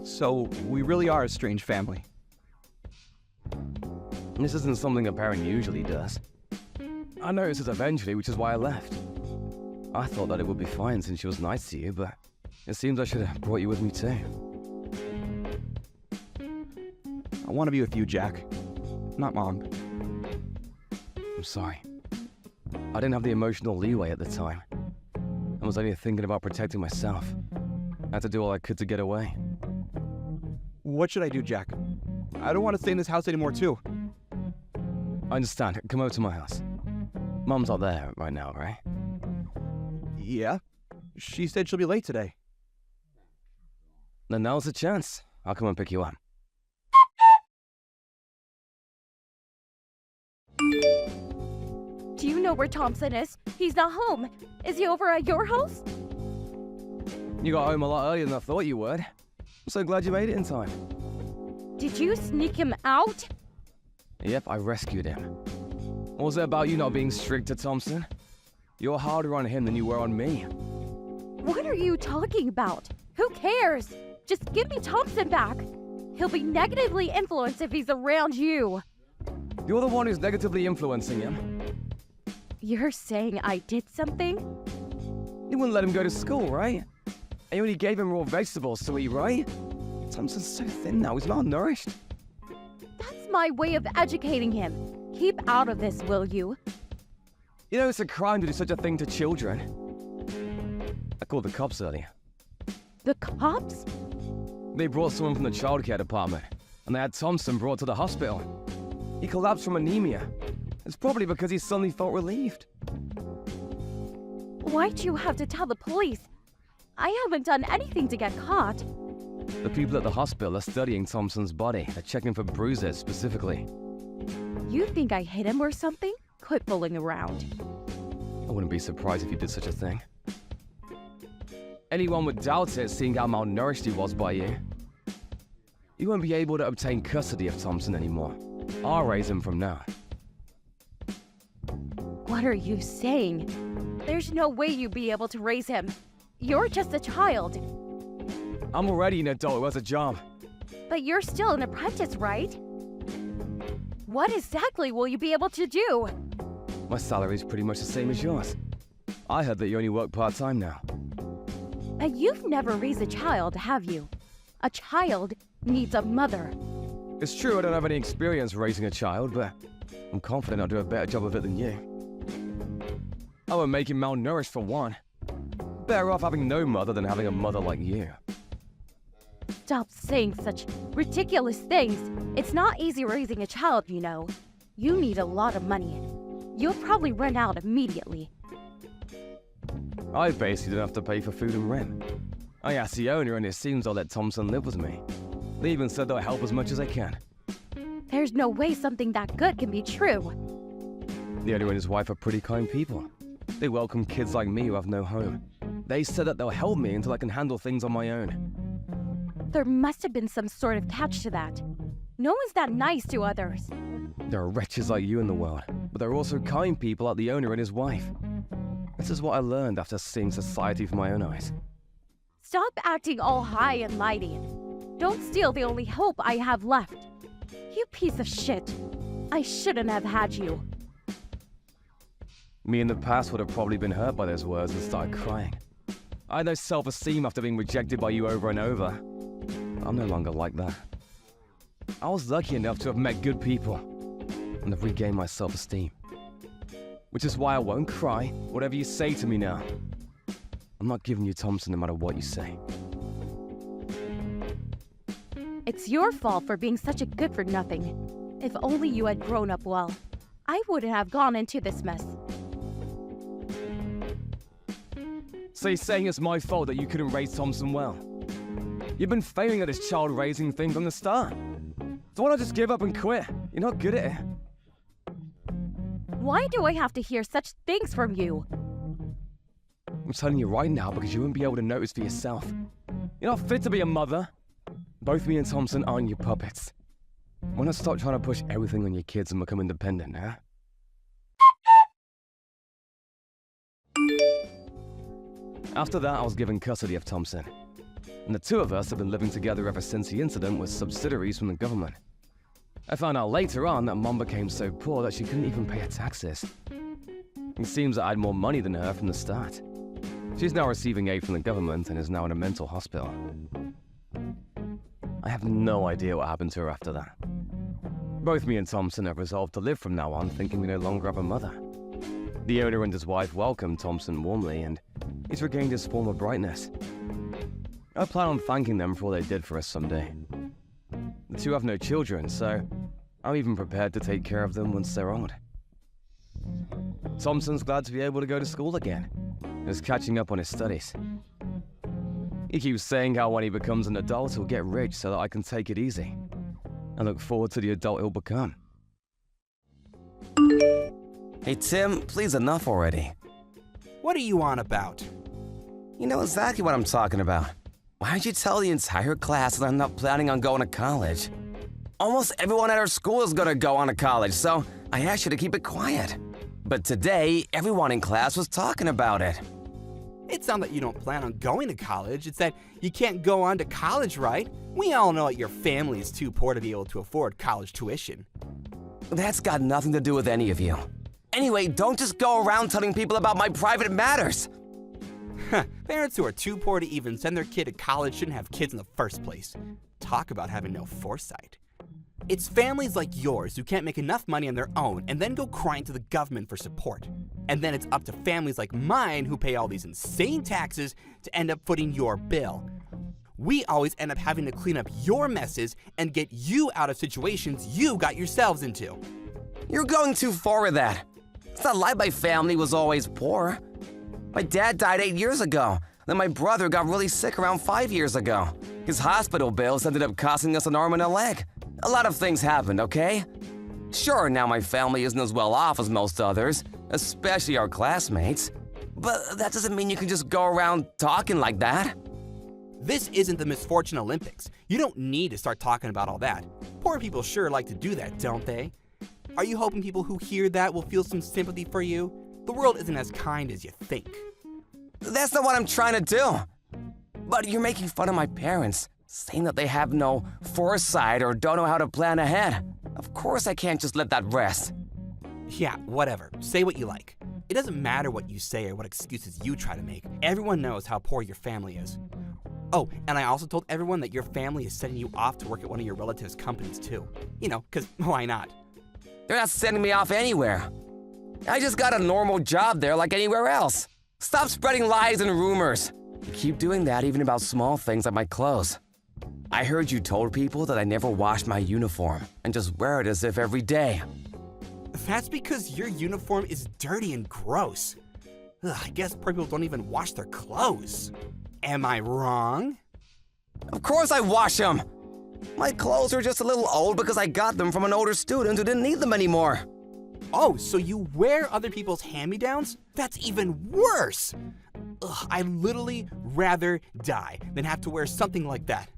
So, we really are a strange family. This isn't something a parent usually does. I noticed this eventually, which is why I left. I thought that it would be fine since she was nice to you, but it seems I should have brought you with me too. I want to be with you, Jack. Not Mom. I'm sorry. I didn't have the emotional leeway at the time. I was only thinking about protecting myself. I had to do all I could to get away. What should I do, Jack? I don't want to stay in this house anymore, too. I understand. Come over to my house. Mom's not there right now, right? Yeah. She said she'll be late today. Then now's the chance. I'll come and pick you up. you know where Thompson is? He's not home. Is he over at your house? You got home a lot earlier than I thought you would. I'm so glad you made it in time. Did you sneak him out? Yep, I rescued him. What was it about you not being strict to Thompson? You're harder on him than you were on me. What are you talking about? Who cares? Just give me Thompson back. He'll be negatively influenced if he's around you. You're the one who's negatively influencing him. You're saying I did something? You wouldn't let him go to school, right? And you only gave him raw vegetables to eat, right? Thompson's so thin now, he's malnourished. That's my way of educating him. Keep out of this, will you? You know it's a crime to do such a thing to children. I called the cops earlier. The cops? They brought someone from the childcare department, and they had Thompson brought to the hospital. He collapsed from anemia. It's probably because he suddenly felt relieved. Why'd you have to tell the police? I haven't done anything to get caught. The people at the hospital are studying Thompson's body. They're checking for bruises specifically. You think I hit him or something? Quit fooling around. I wouldn't be surprised if you did such a thing. Anyone would doubt it, seeing how malnourished he was by you. You won't be able to obtain custody of Thompson anymore. I'll raise him from now. What are you saying? There's no way you'd be able to raise him. You're just a child. I'm already an adult who has a job. But you're still an apprentice, right? What exactly will you be able to do? My salary's pretty much the same as yours. I heard that you only work part-time now. But you've never raised a child, have you? A child needs a mother. It's true I don't have any experience raising a child, but I'm confident I'll do a better job of it than you. I won't make him malnourished for one. Better off having no mother than having a mother like you. Stop saying such ridiculous things. It's not easy raising a child, you know. You need a lot of money. You'll probably run out immediately. I basically don't have to pay for food and rent. I asked the owner and it seems I'll let Thompson live with me. They even said they'll help as much as I can. There's no way something that good can be true. The owner and his wife are pretty kind people. They welcome kids like me who have no home. They said that they'll help me until I can handle things on my own. There must have been some sort of catch to that. No one's that nice to others. There are wretches like you in the world, but there are also kind people like the owner and his wife. This is what I learned after seeing society with my own eyes. Stop acting all high and mighty. Don't steal the only hope I have left. You piece of shit. I shouldn't have had you. Me in the past would have probably been hurt by those words and started crying. I had no self-esteem after being rejected by you over and over. I'm no longer like that. I was lucky enough to have met good people and have regained my self-esteem. Which is why I won't cry, whatever you say to me now. I'm not giving you Thompson no matter what you say. It's your fault for being such a good-for-nothing. If only you had grown up well, I wouldn't have gone into this mess. So you're saying it's my fault that you couldn't raise Thompson well? You've been failing at this child-raising thing from the start. So why not just give up and quit? You're not good at it. Why do I have to hear such things from you? I'm telling you right now because you wouldn't be able to notice for yourself. You're not fit to be a mother. Both me and Thompson aren't your puppets. Why not stop trying to push everything on your kids and become independent, huh? After that, I was given custody of Thompson. And the two of us have been living together ever since the incident with subsidiaries from the government. I found out later on that Mom became so poor that she couldn't even pay her taxes. It seems that I had more money than her from the start. She's now receiving aid from the government and is now in a mental hospital. I have no idea what happened to her after that. Both me and Thompson have resolved to live from now on thinking we no longer have a mother. The owner and his wife welcomed Thompson warmly and he's regained his former brightness. I plan on thanking them for all they did for us someday. The two have no children, so I'm even prepared to take care of them once they're old. Thompson's glad to be able to go to school again. He's catching up on his studies. He keeps saying how when he becomes an adult, he'll get rich so that I can take it easy. I look forward to the adult he'll become. Hey Hey Tim, please enough already. What are you on about? You know exactly what I'm talking about. Why'd you tell the entire class that I'm not planning on going to college? Almost everyone at our school is gonna go on to college, so I asked you to keep it quiet. But today, everyone in class was talking about it. It's not that you don't plan on going to college, it's that you can't go on to college, right? We all know that your family is too poor to be able to afford college tuition. That's got nothing to do with any of you. Anyway, don't just go around telling people about my private matters. Parents who are too poor to even send their kid to college shouldn't have kids in the first place. Talk about having no foresight. It's families like yours who can't make enough money on their own and then go crying to the government for support. And then it's up to families like mine who pay all these insane taxes to end up footing your bill. We always end up having to clean up your messes and get you out of situations you got yourselves into. You're going too far with that. It's not like my family was always poor. My dad died 8 years ago. Then my brother got really sick around 5 years ago. His hospital bills ended up costing us an arm and a leg. A lot of things happened, okay? Sure, now my family isn't as well off as most others, especially our classmates. But that doesn't mean you can just go around talking like that. This isn't the Misfortune Olympics. You don't need to start talking about all that. Poor people sure like to do that, don't they? Are you hoping people who hear that will feel some sympathy for you? The world isn't as kind as you think. That's not what I'm trying to do. But you're making fun of my parents, saying that they have no foresight or don't know how to plan ahead. Of course I can't just let that rest. Yeah, whatever. Say what you like. It doesn't matter what you say or what excuses you try to make. Everyone knows how poor your family is. Oh, and I also told everyone that your family is sending you off to work at one of your relatives' companies too. You know, because why not? They're not sending me off anywhere. I just got a normal job there like anywhere else. Stop spreading lies and rumors. You keep doing that even about small things like my clothes. I heard you told people that I never washed my uniform and just wear it as if every day. That's because your uniform is dirty and gross. Ugh, I guess poor people don't even wash their clothes. Am I wrong? Of course I wash them. My clothes are just a little old because I got them from an older student who didn't need them anymore. Oh, so you wear other people's hand-me-downs? That's even worse! Ugh, I'd literally rather die than have to wear something like that.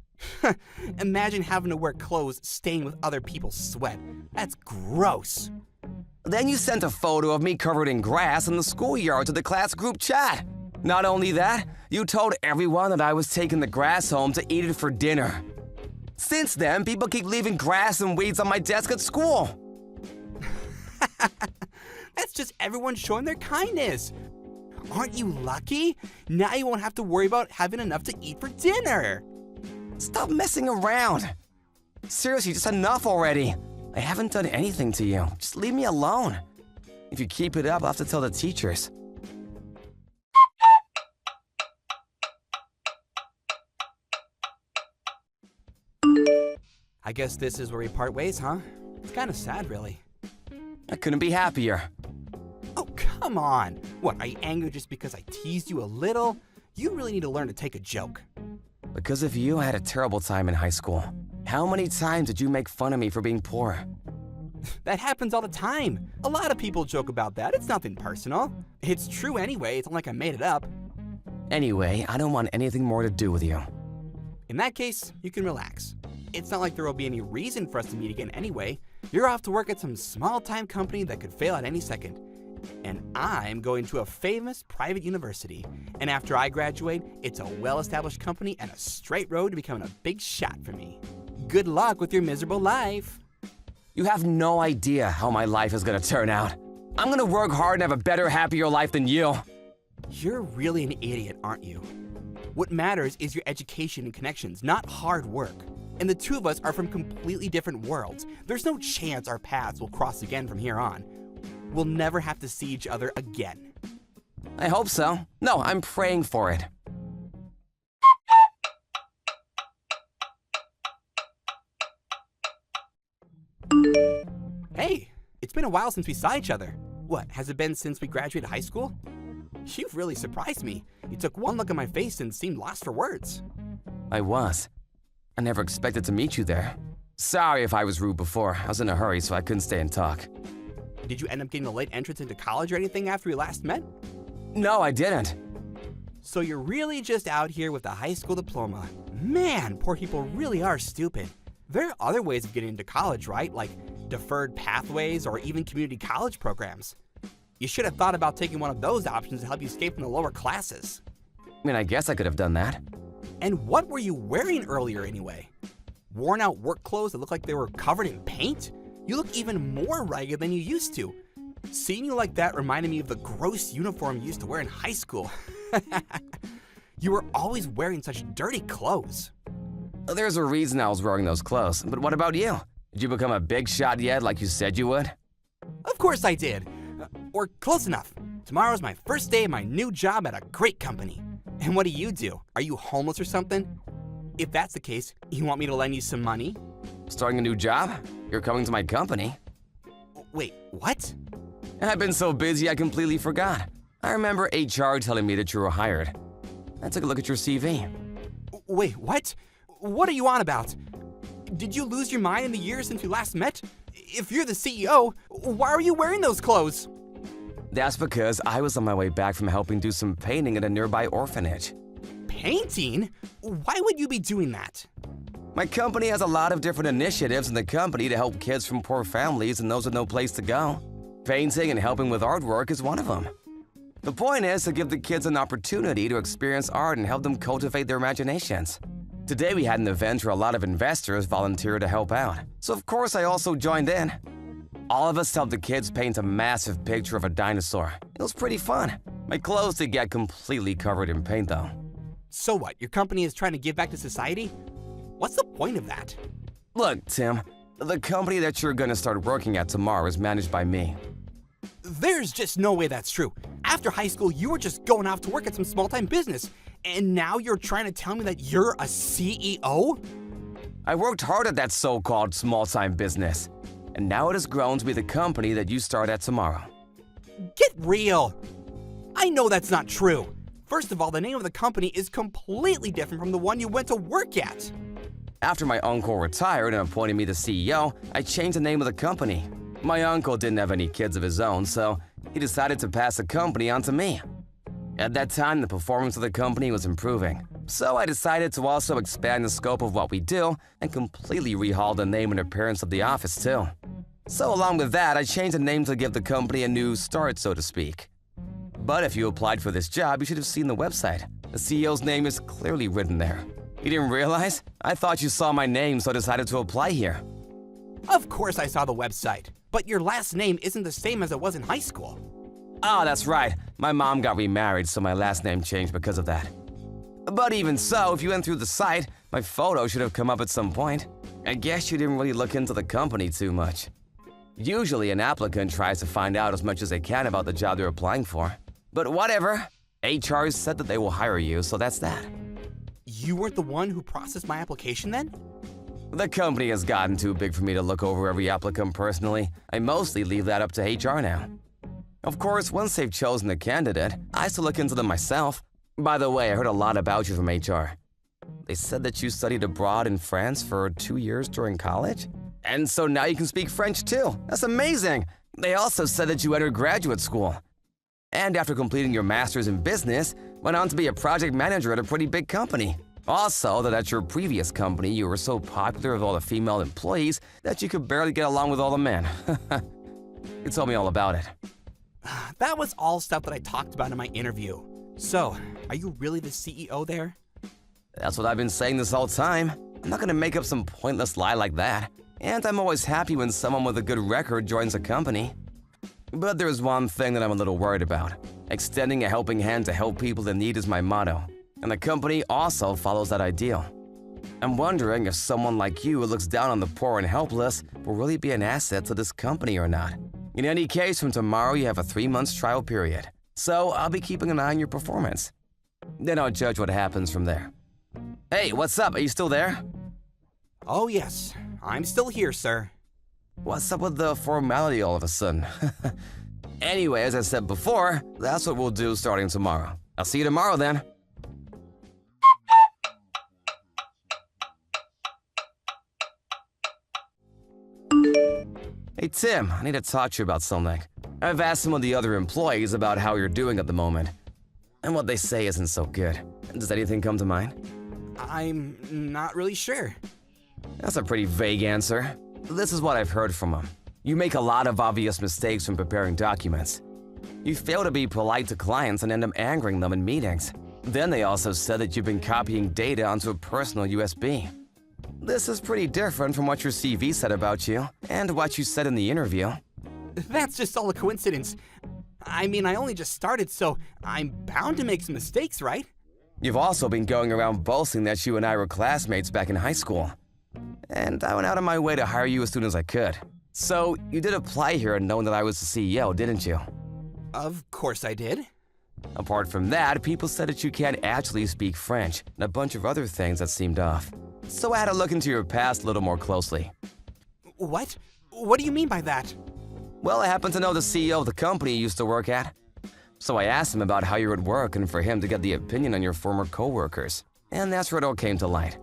Imagine having to wear clothes stained with other people's sweat. That's gross. Then you sent a photo of me covered in grass in the schoolyard to the class group chat. Not only that, you told everyone that I was taking the grass home to eat it for dinner. Since then, people keep leaving grass and weeds on my desk at school. That's just everyone showing their kindness. Aren't you lucky? Now you won't have to worry about having enough to eat for dinner. Stop messing around. Seriously, just enough already. I haven't done anything to you. Just leave me alone. If you keep it up, I'll have to tell the teachers. I guess this is where we part ways, huh? It's kind of sad, really. I couldn't be happier. Oh, come on. What, are you angry just because I teased you a little? You really need to learn to take a joke. Because of you, I had a terrible time in high school. How many times did you make fun of me for being poor? That happens all the time. A lot of people joke about that. It's nothing personal. It's true anyway. It's not like I made it up. Anyway, I don't want anything more to do with you. In that case, you can relax. It's not like there will be any reason for us to meet again anyway. You're off to work at some small-time company that could fail at any second. And I'm going to a famous private university. And after I graduate, it's a well-established company and a straight road to becoming a big shot for me. Good luck with your miserable life. You have no idea how my life is gonna turn out. I'm gonna work hard and have a better, happier life than you. You're really an idiot, aren't you? What matters is your education and connections, not hard work. And the two of us are from completely different worlds. There's no chance our paths will cross again from here on. We'll never have to see each other again. I hope so. No, I'm praying for it. Hey, it's been a while since we saw each other. What, has it been since we graduated high school? You've really surprised me. You took one look at my face and seemed lost for words. I was. I never expected to meet you there. Sorry if I was rude before. I was in a hurry, so I couldn't stay and talk. Did you end up getting a late entrance into college or anything after we last met? No, I didn't. So you're really just out here with a high school diploma. Man, poor people really are stupid. There are other ways of getting into college, right? Like deferred pathways or even community college programs. You should have thought about taking one of those options to help you escape from the lower classes. I mean, I guess I could have done that. And what were you wearing earlier anyway? Worn out work clothes that look like they were covered in paint? You look even more ragged than you used to. Seeing you like that reminded me of the gross uniform you used to wear in high school. You were always wearing such dirty clothes. There's a reason I was wearing those clothes, but what about you? Did you become a big shot yet like you said you would? Of course I did. Or close enough. Tomorrow's my first day of my new job at a great company. And what do? Are you homeless or something? If that's the case, you want me to lend you some money? Starting a new job? You're coming to my company. Wait, what? I've been so busy I completely forgot. I remember HR telling me that you were hired. I took a look at your CV. Wait, what? What are you on about? Did you lose your mind in the years since we last met? If you're the CEO, why are you wearing those clothes? That's because I was on my way back from helping do some painting at a nearby orphanage. Painting? Why would you be doing that? My company has a lot of different initiatives in the company to help kids from poor families and those with no place to go. Painting and helping with artwork is one of them. The point is to give the kids an opportunity to experience art and help them cultivate their imaginations. Today we had an event where a lot of investors volunteered to help out, so of course I also joined in. All of us helped the kids paint a massive picture of a dinosaur. It was pretty fun. My clothes did get completely covered in paint though. So what, your company is trying to give back to society? What's the point of that? Look, Tim, the company that you're gonna start working at tomorrow is managed by me. There's just no way that's true. After high school, you were just going off to work at some small-time business. And now you're trying to tell me that you're a CEO? I worked hard at that so-called small-time business, and now it has grown to be the company that you start at tomorrow. Get real. I know that's not true. First of all, the name of the company is completely different from the one you went to work at. After my uncle retired and appointed me the CEO, I changed the name of the company. My uncle didn't have any kids of his own, so he decided to pass the company on to me. At that time, the performance of the company was improving, so I decided to also expand the scope of what we do and completely rehaul the name and appearance of the office too. So along with that, I changed the name to give the company a new start, so to speak. But if you applied for this job, you should have seen the website. The CEO's name is clearly written there. You didn't realize? I thought you saw my name, so I decided to apply here. Of course I saw the website, but your last name isn't the same as it was in high school. Oh, that's right. My mom got remarried, so my last name changed because of that. But even so, if you went through the site, my photo should have come up at some point. I guess you didn't really look into the company too much. Usually, an applicant tries to find out as much as they can about the job they're applying for. But whatever. HR said that they will hire you, so that's that. You weren't the one who processed my application then? The company has gotten too big for me to look over every applicant personally. I mostly leave that up to HR now. Of course, once they've chosen the candidate, I still look into them myself. By the way, I heard a lot about you from HR. They said that you studied abroad in France for 2 years during college? And so now you can speak French too. That's amazing! They also said that you entered graduate school. And after completing your master's in business, went on to be a project manager at a pretty big company. Also, that at your previous company, you were so popular with all the female employees that you could barely get along with all the men. You told me all about it. That was all stuff that I talked about in my interview. So, are you really the CEO there? That's what I've been saying this whole time. I'm not gonna make up some pointless lie like that. And I'm always happy when someone with a good record joins a company. But there's one thing that I'm a little worried about. Extending a helping hand to help people in need is my motto. And the company also follows that ideal. I'm wondering if someone like you who looks down on the poor and helpless will really be an asset to this company or not. In any case, from tomorrow you have a 3-month trial period. So I'll be keeping an eye on your performance. Then I'll judge what happens from there. Hey, what's up? Are you still there? Oh yes, I'm still here, sir. What's up with the formality all of a sudden? Anyway, as I said before, that's what we'll do starting tomorrow. I'll see you tomorrow then. Hey Tim, I need to talk to you about something. I've asked some of the other employees about how you're doing at the moment, and what they say isn't so good. Does anything come to mind? I'm not really sure. That's a pretty vague answer. This is what I've heard from them. You make a lot of obvious mistakes when preparing documents. You fail to be polite to clients and end up angering them in meetings. Then they also said that you've been copying data onto a personal USB. This is pretty different from what your CV said about you, and what you said in the interview. That's just all a coincidence. I mean, I only just started, so I'm bound to make some mistakes, right? You've also been going around boasting that you and I were classmates back in high school. And I went out of my way to hire you as soon as I could. So, you did apply here knowing that I was the CEO, didn't you? Of course I did. Apart from that, people said that you can't actually speak French, and a bunch of other things that seemed off. So I had to look into your past a little more closely. What? What do you mean by that? Well, I happen to know the CEO of the company you used to work at. So I asked him about how you would work and for him to get the opinion on your former co-workers. And that's where it all came to light.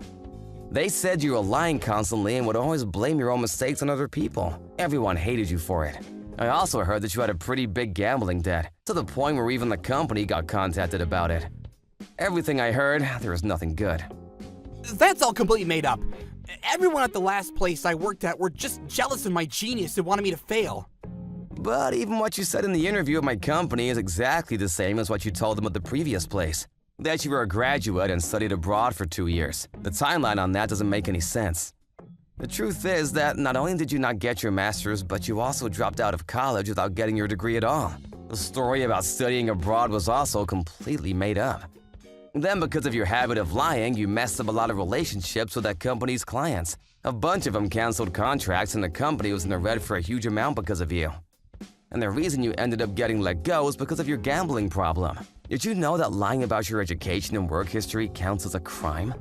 They said you were lying constantly and would always blame your own mistakes on other people. Everyone hated you for it. I also heard that you had a pretty big gambling debt, to the point where even the company got contacted about it. Everything I heard, there was nothing good. That's all completely made up. Everyone at the last place I worked at were just jealous of my genius and wanted me to fail. But even what you said in the interview at my company is exactly the same as what you told them at the previous place. That you were a graduate and studied abroad for 2 years. The timeline on that doesn't make any sense. The truth is that not only did you not get your master's, but you also dropped out of college without getting your degree at all. The story about studying abroad was also completely made up. Then, because of your habit of lying, you messed up a lot of relationships with that company's clients. A bunch of them canceled contracts and the company was in the red for a huge amount because of you. And the reason you ended up getting let go is because of your gambling problem. Did you know that lying about your education and work history counts as a crime?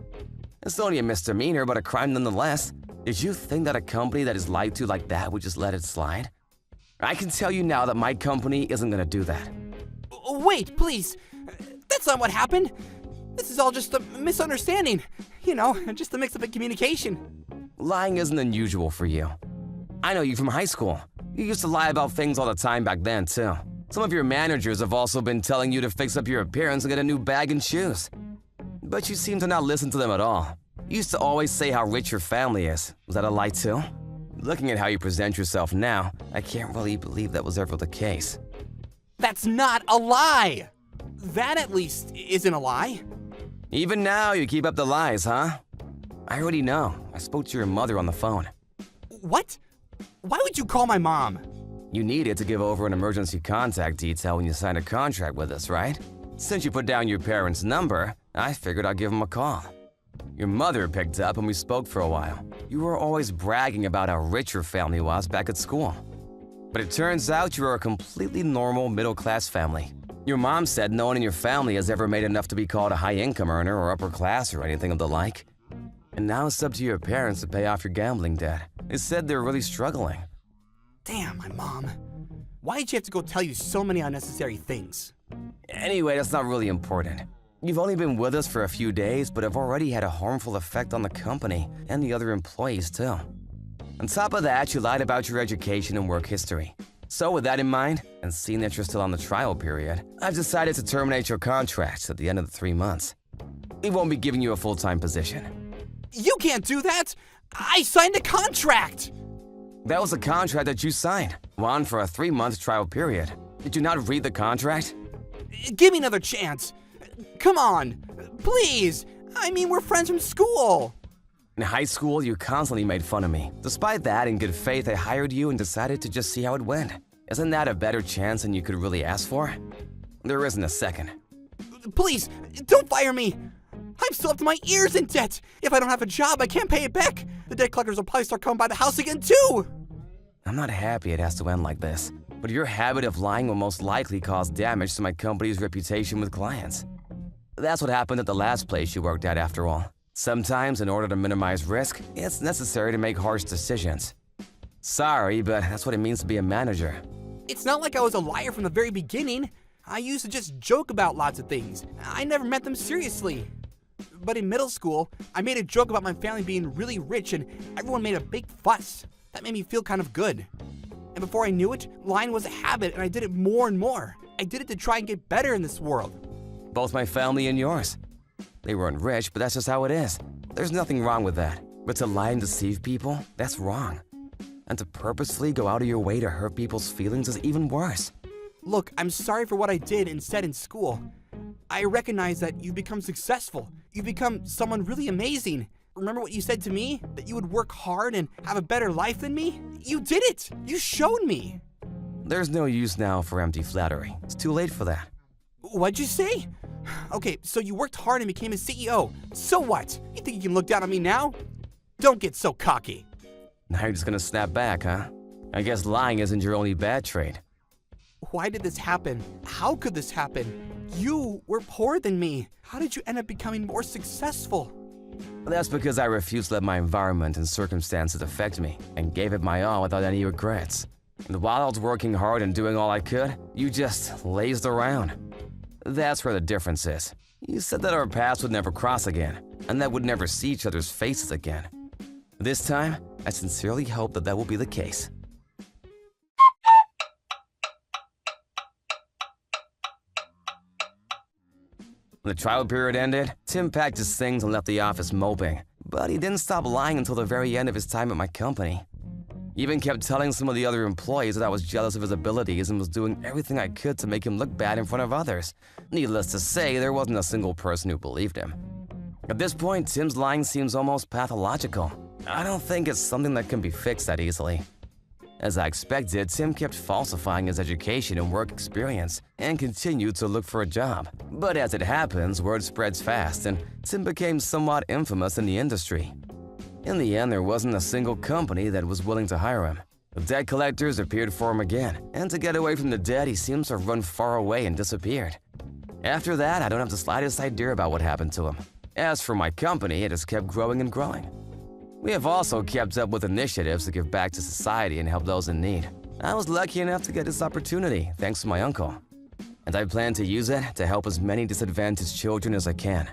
It's only a misdemeanor, but a crime nonetheless. Did you think that a company that is lied to like that would just let it slide? I can tell you now that my company isn't gonna do that. Wait, please. That's not what happened. This is all just a misunderstanding. You know, just a mix-up in communication. Lying isn't unusual for you. I know you from high school. You used to lie about things all the time back then, too. Some of your managers have also been telling you to fix up your appearance and get a new bag and shoes. But you seem to not listen to them at all. You used to always say how rich your family is. Was that a lie too? Looking at how you present yourself now, I can't really believe that was ever the case. That's not a lie! That at least isn't a lie. Even now, you keep up the lies, huh? I already know. I spoke to your mother on the phone. What? Why would you call my mom? You needed to give over an emergency contact detail when you signed a contract with us, right? Since you put down your parents' number, I figured I'd give them a call. Your mother picked up and we spoke for a while. You were always bragging about how rich your family was back at school. But it turns out you are a completely normal middle-class family. Your mom said no one in your family has ever made enough to be called a high-income earner or upper class or anything of the like. And now it's up to your parents to pay off your gambling debt. They said they're really struggling. Damn, my mom. Why did she have to go tell you so many unnecessary things? Anyway, that's not really important. You've only been with us for a few days, but have already had a harmful effect on the company and the other employees too. On top of that, you lied about your education and work history. So with that in mind, and seeing that you're still on the trial period, I've decided to terminate your contract at the end of the 3 months. We won't be giving you a full-time position. You can't do that! I signed a contract! That was a contract that you signed, one for a 3-month trial period. Did you not read the contract? Give me another chance. Come on, please. I mean, we're friends from school. In high school, you constantly made fun of me. Despite that, in good faith, I hired you and decided to just see how it went. Isn't that a better chance than you could really ask for? There isn't a second. Please, don't fire me. I'm still up to my ears in debt. If I don't have a job, I can't pay it back. The debt collectors will probably start coming by the house again, too. I'm not happy it has to end like this, but your habit of lying will most likely cause damage to my company's reputation with clients. That's what happened at the last place you worked at, after all. Sometimes, in order to minimize risk, it's necessary to make harsh decisions. Sorry, but that's what it means to be a manager. It's not like I was a liar from the very beginning. I used to just joke about lots of things. I never meant them seriously. But in middle school, I made a joke about my family being really rich and everyone made a big fuss. That made me feel kind of good. And before I knew it, lying was a habit and I did it more and more. I did it to try and get better in this world. Both my family and yours. They weren't rich, but that's just how it is. There's nothing wrong with that. But to lie and deceive people, that's wrong. And to purposely go out of your way to hurt people's feelings is even worse. Look, I'm sorry for what I did and said in school. I recognize that you've become successful. You've become someone really amazing. Remember what you said to me? That you would work hard and have a better life than me? You did it! You showed me! There's no use now for empty flattery. It's too late for that. What'd you say? Okay, so you worked hard and became a CEO. So what? You think you can look down on me now? Don't get so cocky. Now you're just gonna snap back, huh? I guess lying isn't your only bad trait. Why did this happen? How could this happen? You were poorer than me. How did you end up becoming more successful? That's because I refused to let my environment and circumstances affect me and gave it my all without any regrets. And while I was working hard and doing all I could, you just lazed around. That's where the difference is. You said that our paths would never cross again, and that we'd never see each other's faces again. This time, I sincerely hope that will be the case. When the trial period ended, Tim packed his things and left the office moping. But he didn't stop lying until the very end of his time at my company. He even kept telling some of the other employees that I was jealous of his abilities and was doing everything I could to make him look bad in front of others. Needless to say, there wasn't a single person who believed him. At this point, Tim's lying seems almost pathological. I don't think it's something that can be fixed that easily. As I expected, Tim kept falsifying his education and work experience and continued to look for a job. But as it happens, word spreads fast and Tim became somewhat infamous in the industry. In the end, there wasn't a single company that was willing to hire him. The debt collectors appeared for him again, and to get away from the debt, he seems to have run far away and disappeared. After that, I don't have the slightest idea about what happened to him. As for my company, it has kept growing and growing. We have also kept up with initiatives to give back to society and help those in need. I was lucky enough to get this opportunity thanks to my uncle, and I plan to use it to help as many disadvantaged children as I can.